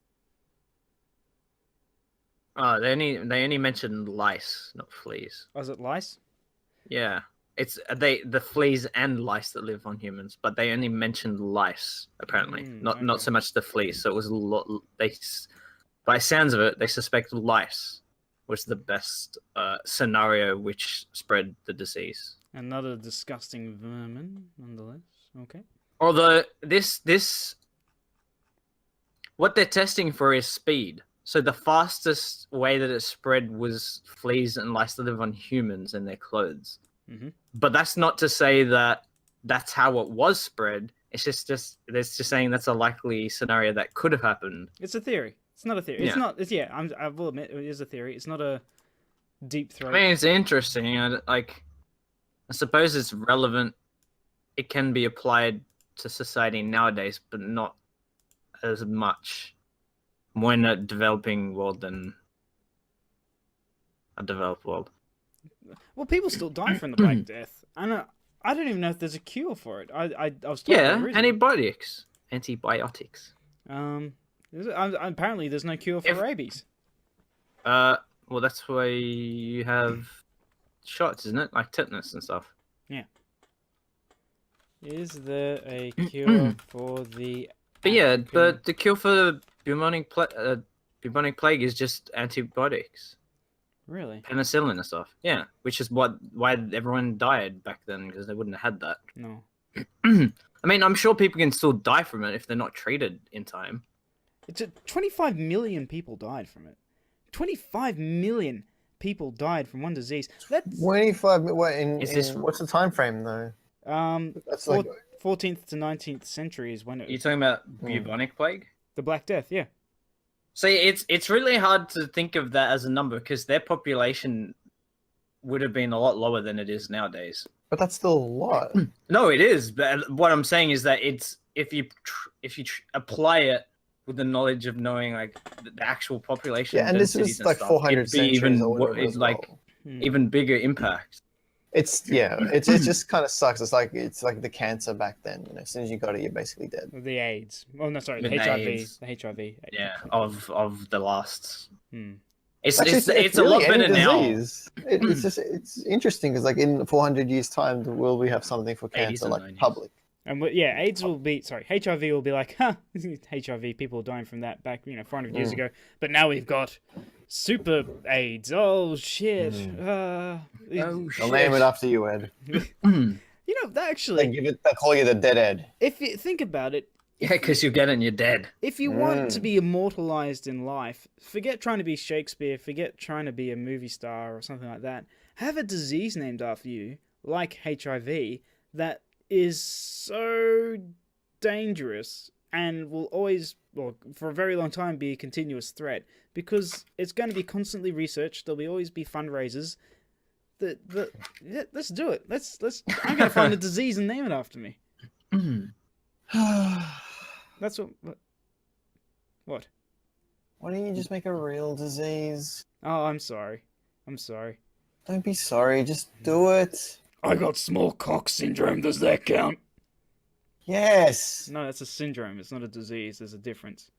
Oh, they only mentioned lice, not fleas. Was it lice? Yeah. It's the fleas and lice that live on humans, but they only mentioned lice, apparently. Not okay. so much the fleas, so it was a lot... By sounds of it, they suspect lice was the best scenario which spread the disease. Another disgusting vermin, nonetheless. Okay. Although what they're testing for is speed. So the fastest way that it spread was fleas and lice that live on humans and their clothes. Mm-hmm. But that's not to say that that's how it was spread. It's just saying that's a likely scenario that could have happened. It's a theory. It's not a theory. It's Yeah. not. It's I will admit it is a theory. It's not a deep throat. I mean, it's interesting. I suppose it's relevant. It can be applied to society nowadays, but not as much. More in a developing world than a developed world. Well, people still die from the Black Death. I don't even know if there's a cure for it. I was told Yeah, there isn't. antibiotics. Apparently there's no cure for rabies. Well, that's why you have shots, isn't it? Like tetanus and stuff. Yeah. Is there a cure for the? But yeah, the cure for bubonic plague is just antibiotics, Really? penicillin and stuff. Yeah, which is why everyone died back then, because they wouldn't have had that. No. I mean, I'm sure people can still die from it if they're not treated in time. 25 million people died from it. 25 million people died from one disease. That's 25. What's the time frame though? That's like 14th to 19th century is when it. You're talking about bubonic plague? The Black Death, yeah. See, it's really hard to think of that as a number because their population would have been a lot lower than it is nowadays. But that's still a lot. No, it is. But what I'm saying is that it's if you apply it with the knowledge of knowing like the actual population. Yeah, and this is like 400 centuries or whatever as well. Even bigger impact. It just kind of sucks. It's like the cancer back then. You know, as soon as you got it, you're basically dead. The AIDS. Oh no, sorry, the The HIV. AIDS. The HIV. Yeah, of the last. Hmm. It's Actually, a lot really better any now. disease. It's interesting because like in 400 years time, will we have something for 80s cancer and like 90s. public? And yeah, AIDS will be HIV will be like, huh, HIV people are dying from that back 400 years ago, but now we've got super AIDS. Oh shit! Oh They'll shit. name it after you, Ed. Actually, They call you the dead Ed. if you think about it, Yeah, because you get it and you're dead. if you want to be immortalized in life, forget trying to be Shakespeare, forget trying to be a movie star or something like that. Have a disease named after you, like HIV, that is so dangerous and will always, well, for a very long time, be a continuous threat because it's going to be constantly researched. There'll always be fundraisers. Yeah, let's do it. Let's. I'm going to find a disease and name it after me. That's what. What? Why don't you just make a real disease? Oh, I'm sorry. Don't be sorry, just do it. I got small cock syndrome. Does that count? Yes. No, that's a syndrome. It's not a disease. There's a difference.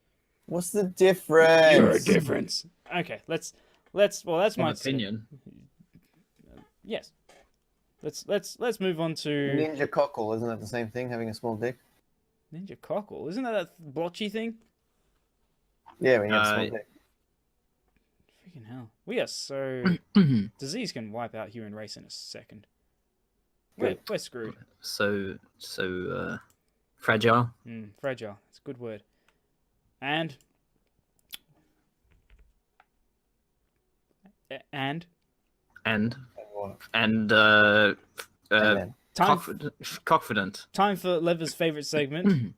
What's the difference? You're a difference. Okay, let's. Well, that's my opinion. Yes. Let's move on to Ninja cockle, isn't that the same thing? Having a small dick? ninja cockle. Isn't that blotchy thing? Yeah, when you have a small dick. Freaking hell. We are so disease can wipe out human race in a second. We're screwed. So fragile. Fragile. It's a good word. And And Amen. confident. time for Lever's favorite segment.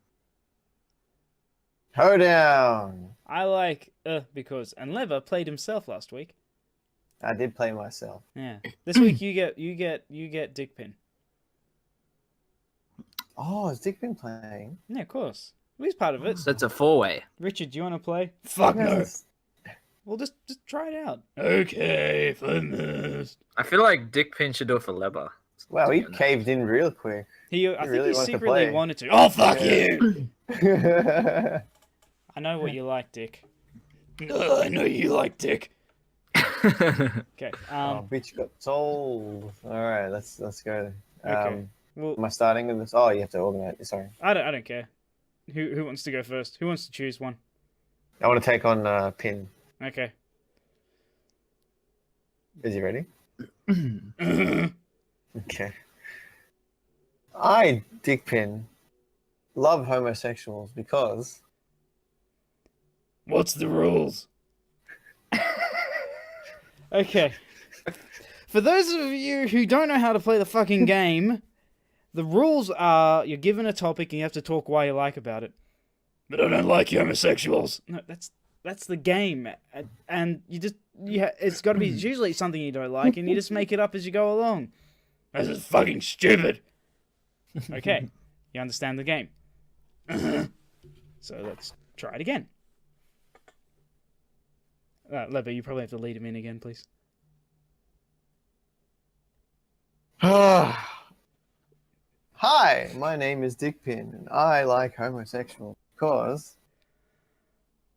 Hoedown! I like because and Lever played himself last week. I did play myself. Yeah. This week you get Dickpin. Oh, has Dick been playing? Yeah, of course. At least part of it. So it's a 4-way. Richard, do you want to play? Fuck no. Yes. Well, just try it out. Okay, famous. I feel like Dick Pin should do it for Leber. Wow, he caved in real quick. I think really he wanted to secretly play. wanted to. Oh, fuck you! Oh, I know what you like, Dick. I know you like Dick. Okay. bitch got sold. All right, let's go. Okay. Well, Am I starting with this? Oh, you have to organize. Sorry, I don't care. Who wants to go first? Who wants to choose one? I want to take on Pin. Okay. Is he ready? Okay. I, Dick Pin, love homosexuals because What's the rules? Okay. For those of you who don't know how to play the fucking game, the rules are you're given a topic and you have to talk why you like about it. But I don't like homosexuals. No, that's the game, and it's got to be usually something you don't like, and you just make it up as you go along. This is fucking stupid. Okay, you understand the game. So let's try it again. Leber, you probably have to lead him in again, please. Hi, my name is Dick Pin, and I like homosexuals because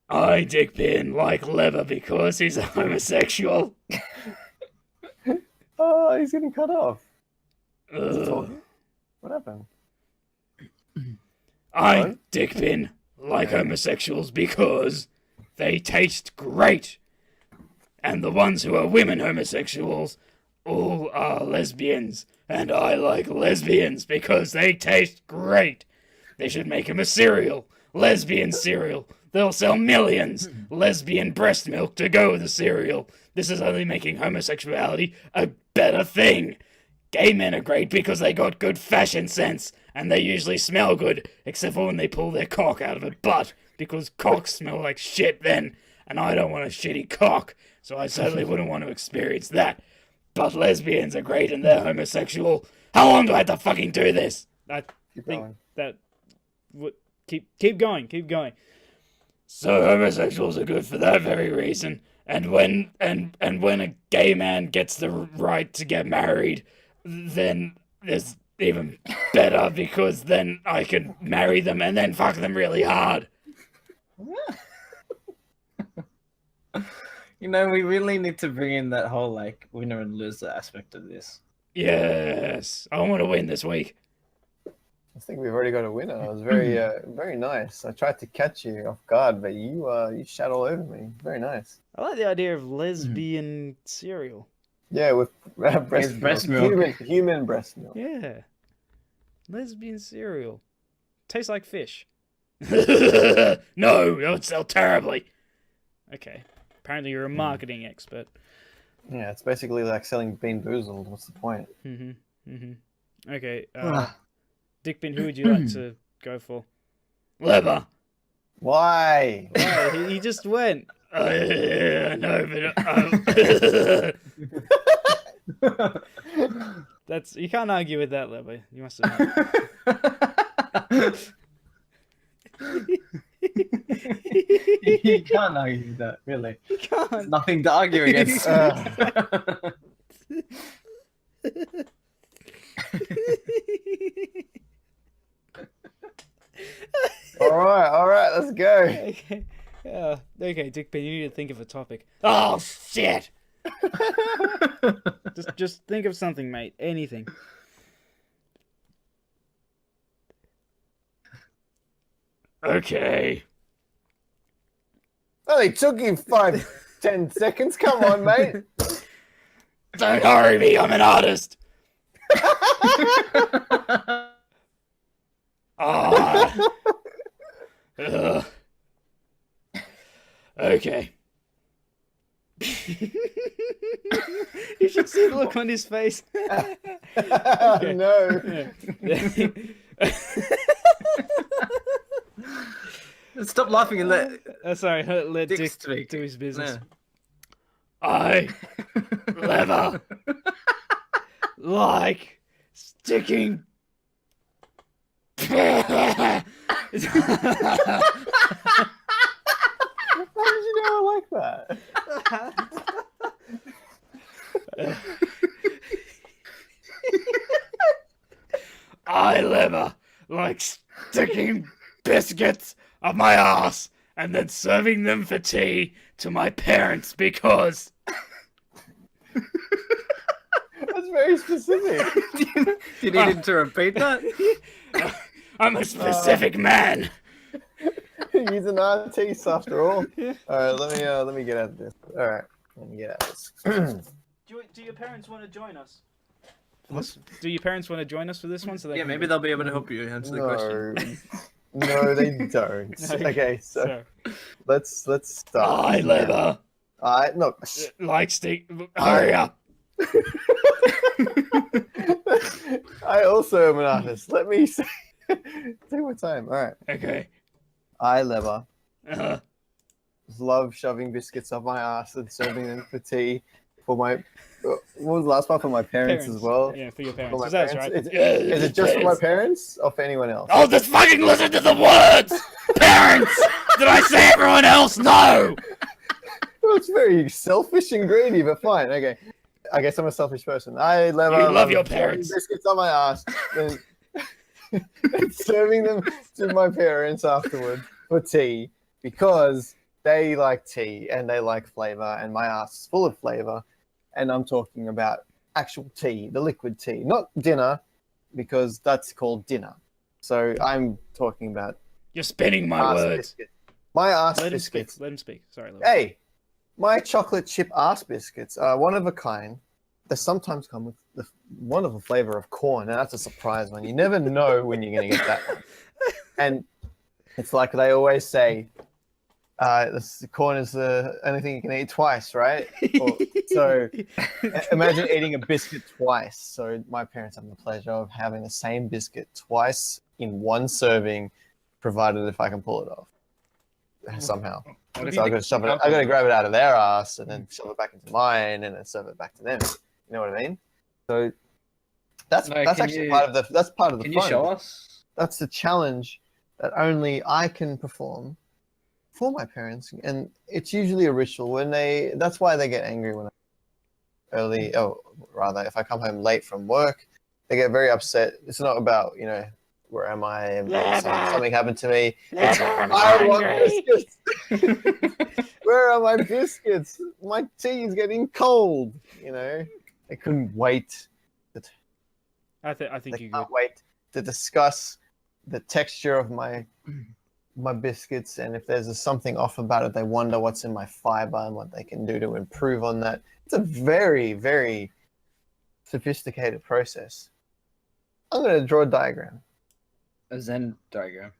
I, Dickpin, like Lever because he's a homosexual. oh, he's getting cut off. Ugh. What happened? I, Hello? Dickpin, like homosexuals because they taste great. And the ones who are women homosexuals all are lesbians. And I like lesbians because they taste great. They should make him a cereal. Lesbian cereal. They'll sell millions. Lesbian breast milk to go with the cereal. This is only making homosexuality a better thing. Gay men are great because they got good fashion sense. And they usually smell good. Except for when they pull their cock out of a butt. Because cocks smell like shit then. And I don't want a shitty cock. So I certainly wouldn't want to experience that. But lesbians are great and they're homosexual. How long do I have to fucking do this? I Keep think going. that keep going. So homosexuals are good for that very reason. And when a gay man gets the right to get married, then there's even better because then I can marry them and then fuck them really hard. You know, we really need to bring in that whole, like, winner and loser aspect of this. Yes, I want to win this week. I think we've already got a winner. It was very, very nice. I tried to catch you off guard, but you shat all over me. Very nice. I like the idea of lesbian cereal. Yeah, with breast, breast milk. milk. Human breast milk. Yeah. Lesbian cereal. Tastes like fish. No, that would sell terribly. Okay. Apparently you're a marketing expert. Yeah, it's basically like selling Bean Boozled. What's the point? Okay. Dickpin, who would you like to go for? Leather. Why? Why? He just went. No, but that's you can't argue with that, Leather. You must have. You can't argue with that, really. You can't. Nothing to argue against. All right, let's go. Okay. Okay, Dickpin, you need to think of a topic. Oh shit! just think of something, mate. Anything. Okay. Only took you 5-10 seconds. Come on, mate. Don't hurry me. I'm an artist. Ah. Ugh. Okay. You should see the look on his face. Okay. No. Yeah. Stop laughing and let Sorry, let Dick Dick speak. do his business. Yeah. I leather like sticking. How did you know I like that? I leather like sticking biscuits up my ass and then serving them for tea to my parents because That's very specific. Do you need him to repeat that? I'm a specific man. He's an artiste after all. All right, let me get out of this. All right, let me get out of this. Do your parents want to join us? Do your parents want to join us for this one? So they Yeah, can... maybe they'll be able to help you answer the question. No, they don't. Okay, so let's start. I leather No. like stick. Hurry up. I also am an artist. Let me say. Take my time. All right. Okay. I leather Uh, love shoving biscuits up my ass and serving them for tea for my. What was the last part? For my parents as well. Yeah, for your For parents. my Is that parents. right? Is it just for my parents or for anyone else? Oh, just fucking listen to the words! Parents! Did I say everyone else? No! Well, it's very selfish and greedy, but fine. Okay. I guess I'm a selfish person. I love your shoving parents. biscuits on my ass and serving them to my parents afterward for tea because they like tea and they like flavor and my ass is full of flavor. And I'm talking about actual tea, the liquid tea, not dinner, because that's called dinner. So I'm talking about You're spinning my ass words. biscuits. My ass Let him speak. biscuits. Let him speak. Sorry, Lewis. Hey, my chocolate chip ass biscuits are one of a kind. They sometimes come with the wonderful flavor of corn, and that's a surprise one. You never know when you're going to get that one. And it's like they always say, the corn is the only thing you can eat twice, right? So imagine eating a biscuit twice. So my parents have the pleasure of having the same biscuit twice in one serving, provided if I can pull it off somehow. So I got to shove it. I got to grab it out of their ass and then shove it back into mine and then serve it back to them. You know what I mean? So that's actually part of the fun. Can you show us? That's the challenge that only I can perform for my parents, and it's usually a ritual when they. That's why they get angry when if I come home late from work, they get very upset. It's not about where am I? Something happened to me. It's, I want biscuits. Where are my biscuits? My tea is getting cold. They couldn't wait. I think They you can't wait to discuss the texture of my biscuits, and if there's something off about it, they wonder what's in my fiber and what they can do to improve on that. It's a very, very sophisticated process. I'm going to draw a diagram. A Zen diagram.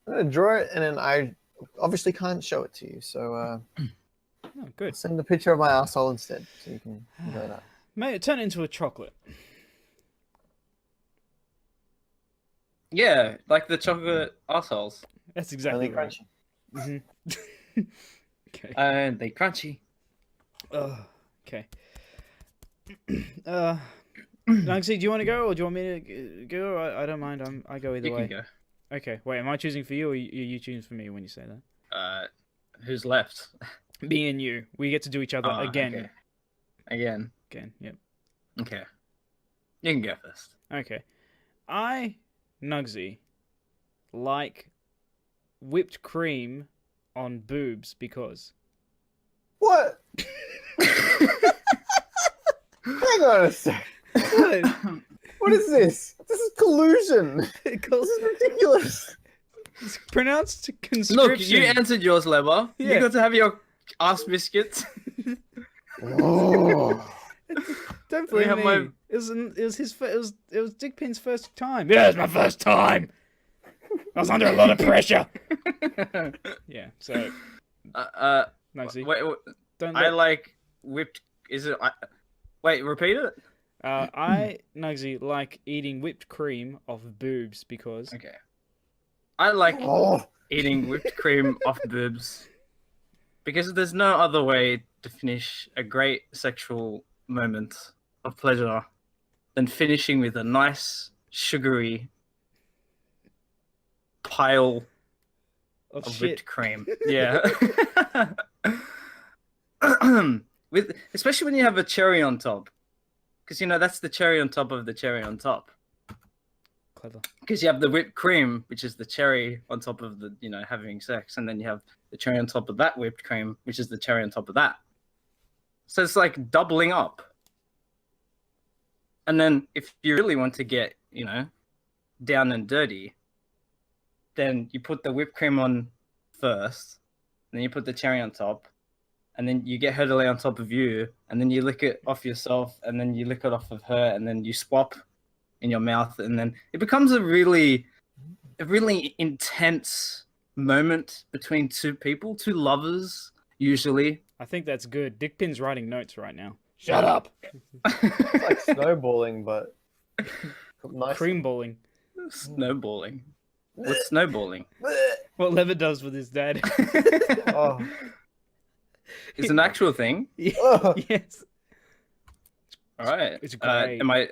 I'm going to draw it, and then I obviously can't show it to you, so Oh, good. send a picture of my asshole instead, so you can enjoy that. May it turn into a chocolate. Yeah, like the chocolate assholes. That's exactly Really right. crunchy. Okay. And they crunchy. Okay. Nuggsy, do you want to go, or do you want me to go? I don't mind. I go either You way. can Okay. Wait, am I choosing for you, or you choosing for me when you say that? go. Who's left? Me and you. We get to do each other Oh, again. okay. Again. Again. Yep. Okay. You can go first. Okay. I, Nuggsy, like whipped cream on boobs because. What? Hang on a sec. What? What is this? This is collusion. This is ridiculous. It's pronounced conscription. Look, you answered yours, Lever. Yeah. You got to have your ass biscuits. Oh. Don't blame have me. my- It was Dickpin's first time. Yeah, it was my first time. I was under a lot of pressure. Yeah. So, Nuggsy, wait, don't. I Let, like whipped. Is it? Wait, repeat it. I Nuggsy like eating whipped cream off boobs because. Okay. I like Oh. eating whipped cream off boobs because there's no other way to finish a great sexual moment of pleasure than finishing with a nice sugary pile Of of shit. whipped cream. Yeah. With especially when you have a cherry on top, because that's the cherry on top of the cherry on top. Clever. Because you have the whipped cream, which is the cherry on top of the having sex, and then you have the cherry on top of that whipped cream, which is the cherry on top of that. So it's like doubling up. And then if you really want to get down and dirty, then you put the whipped cream on first, and then you put the cherry on top, and then you get her to lay on top of you, and then you lick it off yourself, and then you lick it off of her, and then you swap in your mouth, and then it becomes a really intense moment between two people, two lovers, usually. I think that's good. Dickpin's writing notes right now. Shut up. It's like snowballing, but nice. Cream balling. Snowballing. What's snowballing? What Lever does with his dad. Oh. It's an actual thing. Oh. Yes. All right. It's great. Am I?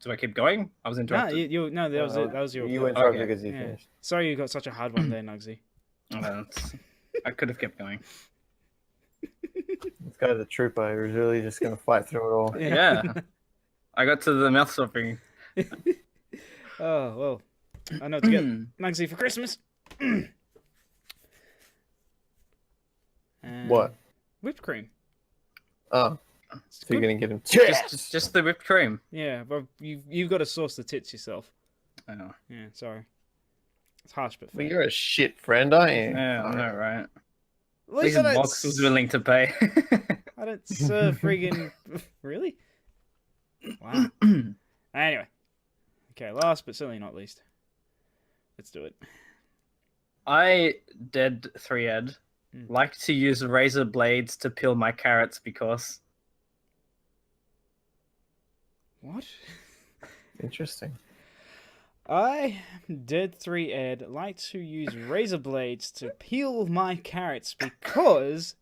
Do I keep going? I was No, interrupted. no, that was it. That was your. You interrupted Okay. because you Yeah. finished. Sorry, you got such a hard one there, Nuggsy. I could have kept going. This guy's a trooper. He was really just going to fight through it all. Yeah. I got to the mouth stopping. Oh well, I know what to get Nuggsy for Christmas. What? Whipped cream. Oh, It's so you're good. going to get him. Just the whipped cream. Yeah, but you've got to sauce the tits yourself. Oh. Yeah, sorry. It's harsh, but Well, fair. you're a shit friend, aren't you? Yeah, I know, right? At At least least I don't Box was willing to pay. I don't serve friggin' really. Wow. Anyway, okay. Last but certainly not least, let's do it. I, dead 3Ed, Mm. like to use razor blades to peel my carrots because What? Interesting. I, Dead 3 Ed, like to use razor blades to peel my carrots because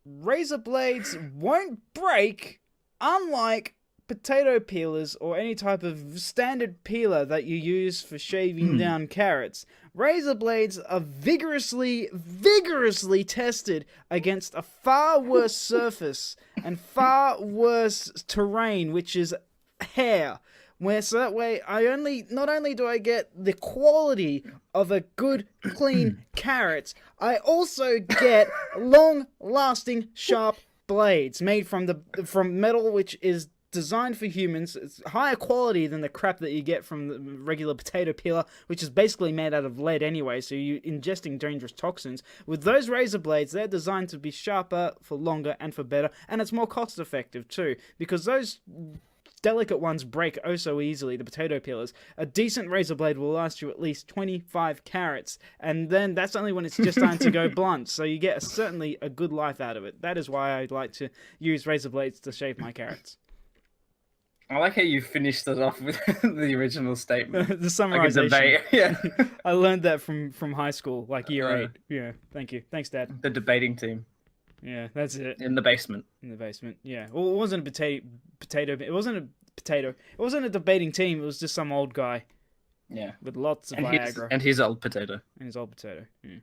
razor blades won't break, unlike potato peelers or any type of standard peeler that you use for shaving down carrots. Razor blades are vigorously tested against a far worse surface and far worse terrain, which is hair. So that way, not only do I get the quality of a good, clean carrot, I also get long-lasting, sharp blades made from metal, which is designed for humans. It's higher quality than the crap that you get from the regular potato peeler, which is basically made out of lead anyway, so you're ingesting dangerous toxins. With those razor blades, they're designed to be sharper for longer and for better, and it's more cost effective too, because those delicate ones break oh so easily, the potato peelers. A decent razor blade will last you at least 25 carats, and then that's only when it's just starting to go blunt, so you get certainly a good life out of it. That is why I like to use razor blades to shave my carrots. I like how you finished it off with the original statement. The Like a summarization. debate. Yeah. I learned that from high school, like year 8. Yeah, thank you. Thanks, Dad. The debating team Yeah, that's it. in the basement. In the basement, yeah. Well, it wasn't a potato. It wasn't a potato. It wasn't a debating team. It was just some old guy Yeah. with lots of And Viagra his old potato. and his old potato. Yeah.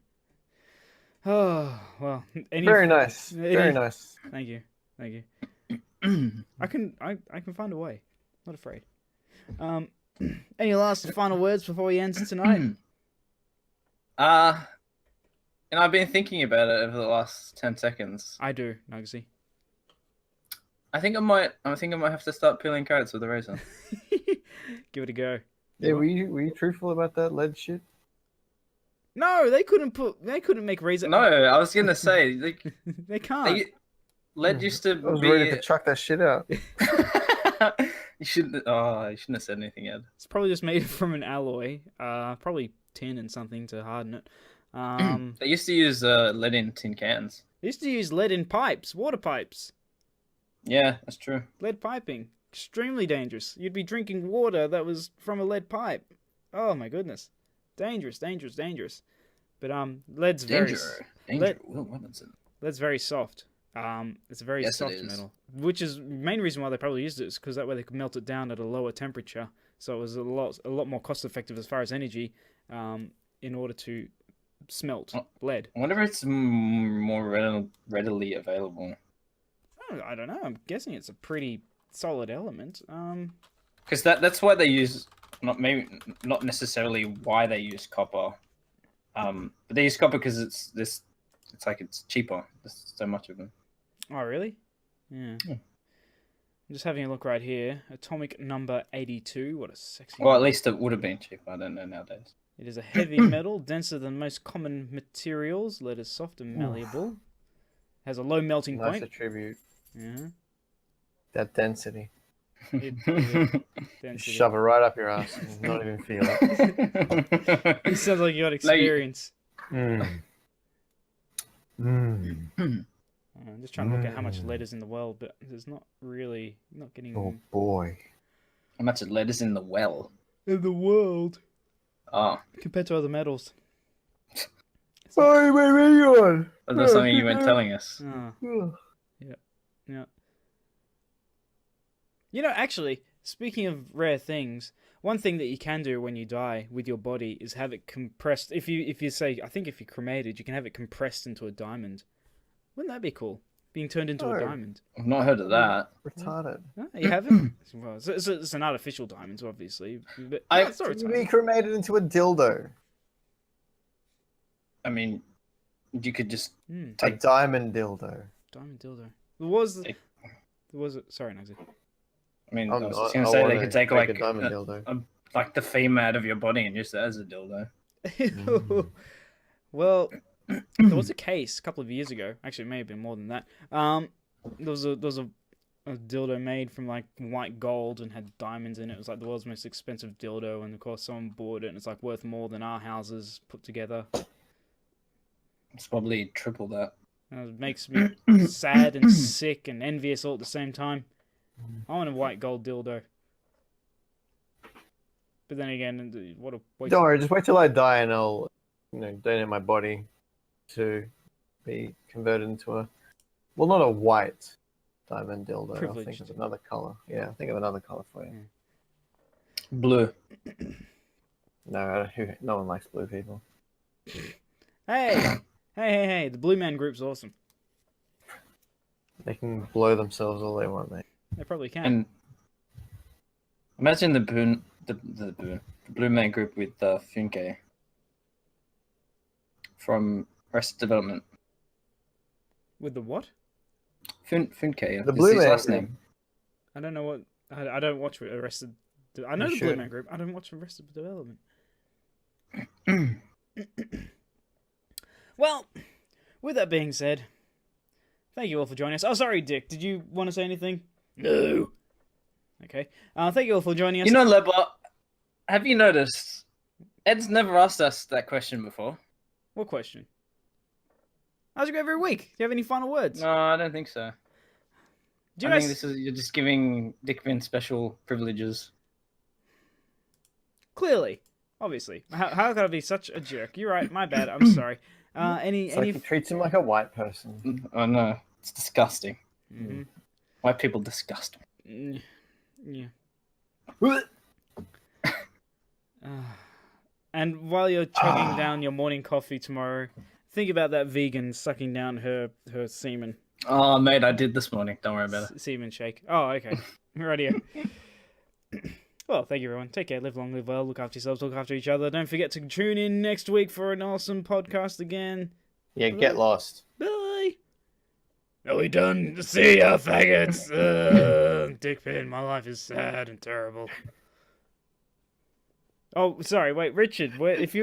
Oh well. Very nice. Very nice. Thank you. Thank you. I can find a way. Not afraid. Any last final words before we end tonight? And I've been thinking about it over the last 10 seconds. I do, Nuggsy. I think I might have to start peeling carrots with a razor. Give it a go. Yeah, were you truthful about that lead shit? No, they couldn't make razor. No, I was gonna say like, They can't. lead used to I was be. ready to chuck that shit out. You shouldn't. Oh, you shouldn't have said anything, Ed. It's probably just made from an alloy. Probably tin and something to harden it. They used to use lead in tin cans. They used to use lead in pipes, water pipes. Yeah, that's true. Lead piping. Extremely dangerous. You'd be drinking water that was from a lead pipe. Oh my goodness. Dangerous, dangerous, dangerous. But lead's Danger, lead- Will Robinson. lead's very soft. It's a very Yes, it soft is. metal. Which is the main reason why they probably used it, is because that way they could melt it down at a lower temperature. So it was a lot more cost effective as far as energy, in order to smelt lead. I wonder if it's more readily available. Oh, I don't know. I'm guessing it's a pretty solid element. Because that's why they use not necessarily why they use copper. But they use copper because it's cheaper. There's so much of them. Oh, really? Yeah. I'm just having a look right here. Atomic number 82. What a sexy. Well, at least it would have been cheaper. I don't know nowadays. It is a heavy metal, denser than most common materials. Lead is soft and malleable. Has a low melting Nice point. attribute. Yeah. That density. Density. Shove it right up your ass and not even feel it. It sounds like you got experience. Mm. I'm just trying to look at how much lead is in the world, but there's not getting Oh boy. How much lead is in the well? in the world Oh, compared to other metals. Oh, where are you on? that's something you weren't telling us. Oh, yeah. You know, actually, speaking of rare things, one thing that you can do when you die with your body is have it compressed. If you say, I think if you're cremated, you can have it compressed into a diamond. Wouldn't that be cool? Being turned into a diamond. I've not heard of that. Retarded. No, you haven't? Well, it's an artificial diamond, obviously. But it's not You retarded. be cremated into a dildo. I mean, you could just A take. diamond dildo. Diamond dildo. There was. Sorry, Nuggsy. I mean, I'm I was not- just gonna I say they wanna could take make like a diamond dildo. like the femur out of your body and use it as a dildo. Well, there was a case a couple of years ago. Actually, it may have been more than that. There was a dildo made from like white gold and had diamonds in it. It was like the world's most expensive dildo, and of course, someone bought it, and it's like worth more than our houses put together. It's probably triple that. And it makes me sad and sick and envious all at the same time. I want a white gold dildo. But then again, what a waste. Don't worry, just wait till I die and I'll, donate my body to be converted into well, not a white diamond dildo. I'll think Privileged. of another color. Yeah, think of another color for you. Blue. No, no one likes blue people. Hey! The Blue Man Group's awesome. They can blow themselves all they want, mate. They probably can. And imagine the Blue Man Group with Funke from Arrested Development. With the what? Funke. The is Blue his Man last Group. name. I don't know what. I don't watch Arrested. I know You the Blue should. Man Group. I don't watch Arrested Development. Well, with that being said, thank you all for joining us. Oh, sorry, Dick. Did you want to say anything? No. Okay. Thank you all for joining us. You know, Lepa, have you noticed? Ed's never asked us that question before. What question? How's it go every week? Do you have any final words? No, I don't think so. Do you I guys... think you're just giving Dick Vin special privileges. Clearly. Obviously. How could I be such a jerk? You're right. My bad. I'm sorry. It's like he treats him like a white person. Oh no, it's disgusting. Mm-hmm. White people disgust me. Yeah. And while you're chugging down your morning coffee tomorrow, think about that vegan sucking down her semen. Oh, mate, I did this morning. Don't worry about it. Semen shake. Oh, okay. Rightio. Well, thank you, everyone. Take care. Live long, live well. Look after yourselves. Look after each other. Don't forget to tune in next week for an awesome podcast again. Yeah, get lost. Bye. Are we done? See ya, faggots. Dickpin, my life is sad and terrible. Oh, sorry. Wait, Richard. If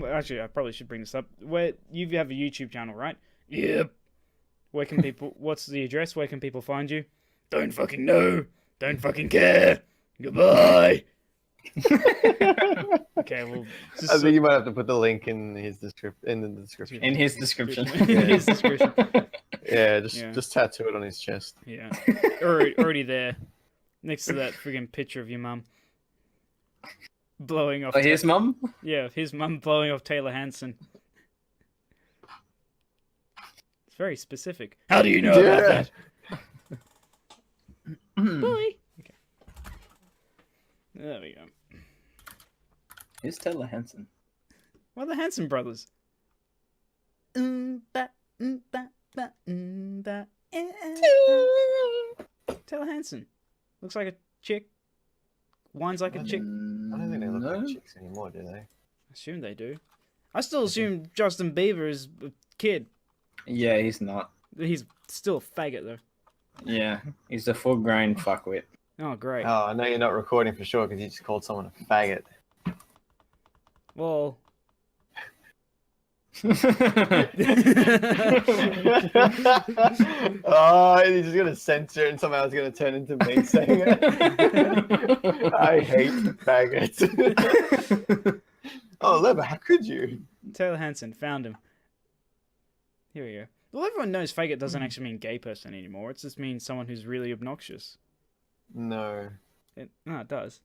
actually, I probably should bring this up. Where you have a YouTube channel, right? Yep. Where can people? What's the address? Where can people find you? Don't fucking know. Don't fucking care. Goodbye. Okay, well, I think you might have to put the link in his description. In his description. In his description. Yeah, just tattoo it on his chest. Yeah, already there, next to that friggin' picture of your mum blowing off. Oh, his mum? Yeah, his mum blowing off Taylor Hanson. It's very specific. How do you know about that? Bye. Okay. There we go. Who's Taylor Hanson? Well, the Hanson brothers. Taylor Hanson. Looks like a chick. Whines like a chick. I don't think they look No? like chicks anymore, do they? I assume they do. I still assume Justin Bieber is a kid. Yeah, he's not. He's still a faggot, though. Yeah, he's a full-grown fuckwit. Oh, great. Oh, I know you're not recording for sure because you just called someone a faggot. Well, Oh, he's just gonna censor it and somehow it's gonna turn into me saying it. I hate faggots. Oh, Lever, how could you? Taylor Hanson, found him. Here we go. Well, everyone knows faggot doesn't actually mean gay person anymore. It just means someone who's really obnoxious. No, No, it does.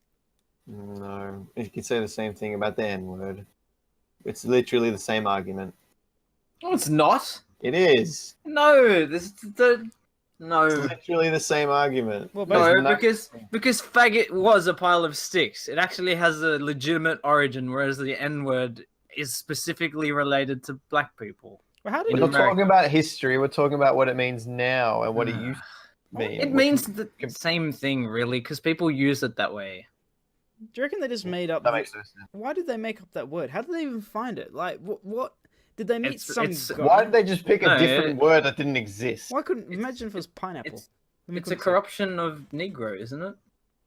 no. You could say the same thing about the N-word. It's literally the same argument. No, it's not. It is. No, no. It's literally the same argument. Well, No, basically, because faggot was a pile of sticks. It actually has a legitimate origin, whereas the N-word is specifically related to black people. well, how did We're you... not talking about history. We're talking about what it means now and what it used to mean. It means the same thing, really, because people use it that way. Do you reckon they just made up... That makes no sense. Why did they make up that word? How did they even find it? Like, what? Did they meet some guy? Why did they just pick a No, different word that didn't exist? Why couldn't... Imagine if it was pineapple. It's a corruption of Negro, isn't it?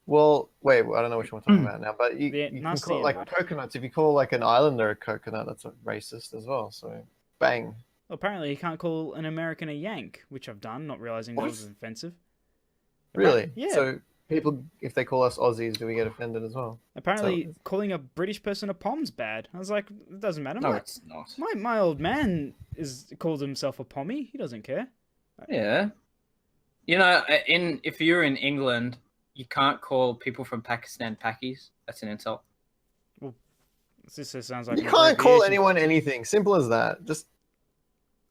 Well, wait, I don't know which one we're talking about now, but you can nasty call it like N-word. coconuts. If you call like an islander a coconut, that's racist as well. So, bang. Well, apparently, you can't call an American a Yank, which I've done, not realizing that was offensive. Really? Yeah. So people, if they call us Aussies, do we get offended as well? Apparently, calling a British person a pom's bad. I was like, it doesn't matter. No, it's not. My old man calls himself a pommy. He doesn't care. Yeah. You know, if you're in England, you can't call people from Pakistan Pakis. That's an insult. This just sounds like You an can't call abbreviation. anyone anything. Simple as that. Just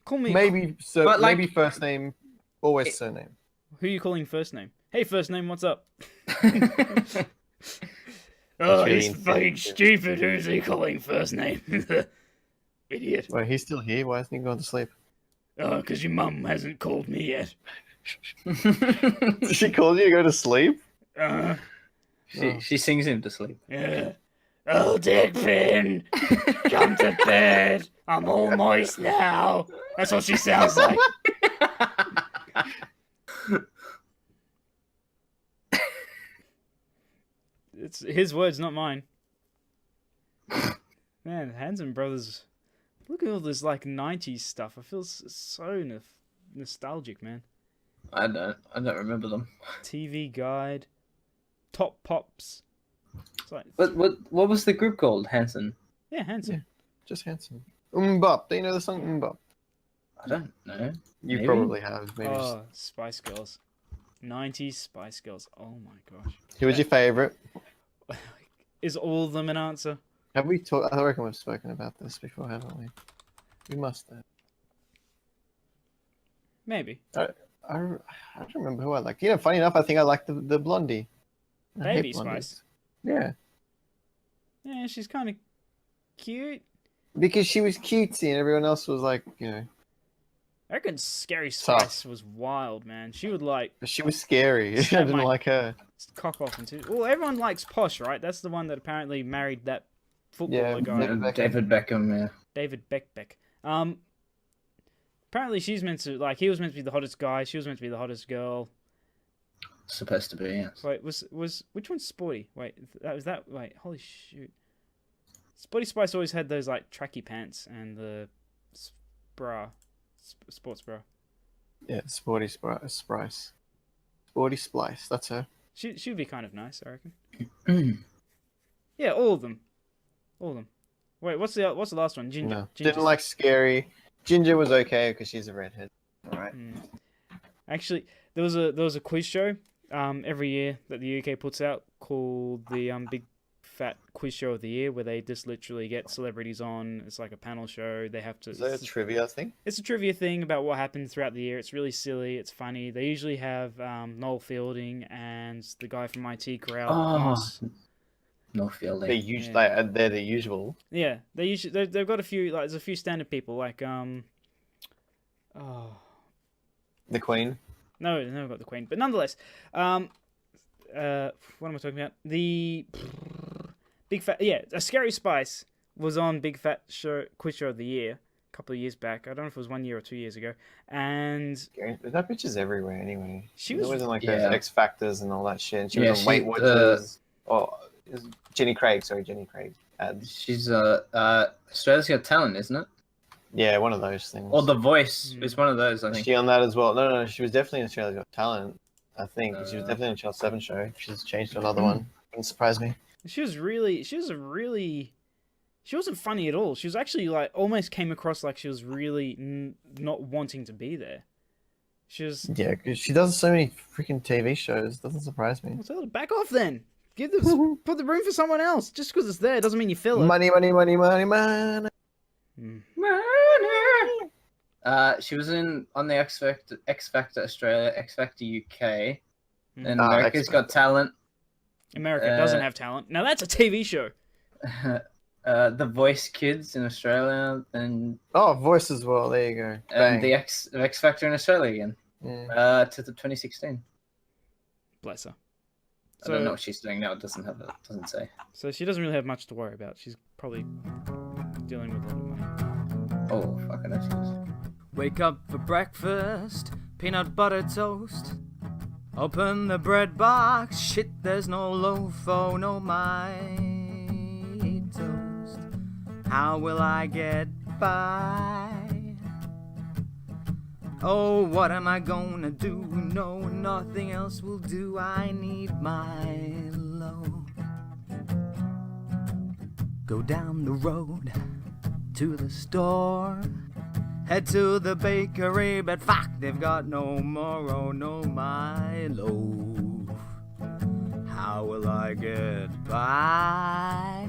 Call me. maybe But, like- maybe first name, always surname. Who are you calling first name? Hey, first name, what's up? That's Oh, really he's fucking stupid. Who's he calling first name? Idiot. Well, he's still here. Why hasn't he gone to sleep? Oh, because your mum hasn't called me yet. Did she call you to go to sleep? She sings him to sleep. Yeah. Oh, Dickpin, come to bed. I'm all moist now. That's what she sounds like. It's his words, not mine. Man, Hanson Brothers. Look at all this like 90s stuff. I feel so nostalgic, man. I don't remember them. TV Guide, Top Pops. It's like, What was the group called? Hanson. yeah, Hanson. Just handsome. Mbop. Do you know the song Mbop? I don't know. You Maybe? probably have. Maybe. Oh, Spice Girls. 90s Spice Girls. Oh my gosh. Who was your favorite? Is all of them an answer? Have we talked? I reckon we've spoken about this before, haven't we? We must have. Maybe. I don't remember who I liked. You know, funny enough, I think I liked the blondie. I hate Baby blondies. Spice. Yeah, Yeah, she's kind of cute. because she was cutesy and everyone else was like, you know, I reckon Scary Tough. Spice was wild, man. She would like she was scary. I Snap didn't my- like her. cock off into. Well, everyone likes Posh, right? That's the one that apparently married that footballer Yeah, guy, David Beckham. David Beckham. Yeah. David Beck. Apparently she's meant to like he was meant to be the hottest guy. She was meant to be the hottest girl. Supposed to be. Yes. Wait, was which one's Sporty? Wait, that was that. Wait, holy shoot! Sporty Spice always had those like tracky pants and the bra, sports bra. Yeah, Sporty Splice. Sporty Splice. That's her. She'd be kind of nice, I reckon. Yeah, all of them. Wait, what's the last one? Ginger. No, Ginger's- didn't like Scary. Ginger was okay because she's a redhead. All right. Actually, there was a quiz show every year that the UK puts out called the Big Fat Quiz Show of the Year, where they just literally get celebrities on. It's like a panel show. They have to. Is that a trivia thing? It's a trivia thing about what happened throughout the year. It's really silly. It's funny. They usually have Noel Fielding and the guy from IT Corral. Oh. No fielding. They're usually Yeah. they're the usual. Yeah, they've got a few like there's a few standard people like The Queen. No, I've never got the Queen, but nonetheless, what am I talking about? The Big Fat, a Scary Spice was on Big Fat Quiz Show of the Year a couple of years back. I don't know if it was 1 year or 2 years ago, and That bitch is everywhere anyway. She It was- wasn't like Yeah. those X Factors and all that shit. And she Yeah, was on Weight she- Watchers. Jenny Craig. Sorry, Jenny Craig. Ads. She's Australia's Got Talent, isn't it? Yeah, one of those things. Or The Voice is one of those. I Is think. she on that as well? No, she was definitely in Australia's Got Talent. I think she was Uh, definitely in Channel 7 show. She's changed to another one. Wouldn't surprise me. she wasn't funny at all. She was actually like almost came across like she was really not wanting to be there. She was. Yeah, 'cause she does so many freaking TV shows. Doesn't surprise me. Well, tell her to back off then. Put the room for someone else. Just because it's there doesn't mean you fill it. Money, money, money, money, money. She was on the X Factor Australia, X Factor UK, and Ah, America's X Got Talent. America doesn't have talent. Now that's a TV show. The Voice Kids in Australia, and Oh, Voice as well. There you go. Bang. the X Factor in Australia again. Yeah. To the 2016. Bless her. I don't know what she's doing now. It doesn't say. So she doesn't really have much to worry about. She's probably dealing with a lot of money. Oh, fucking hell, she is. Wake up for breakfast, peanut butter toast. Open the bread box, shit, there's no loaf, oh no, my toast. How will I get by? Oh, what am I gonna do? No, nothing else will do. I need my loaf. Go down the road to the store. Head to the bakery, but fuck, they've got no more. Oh no, my loaf. How will I get by?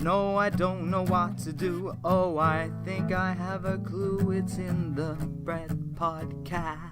No, I don't know what to do. Oh, I think I have a clue. It's in the Bread Podcast.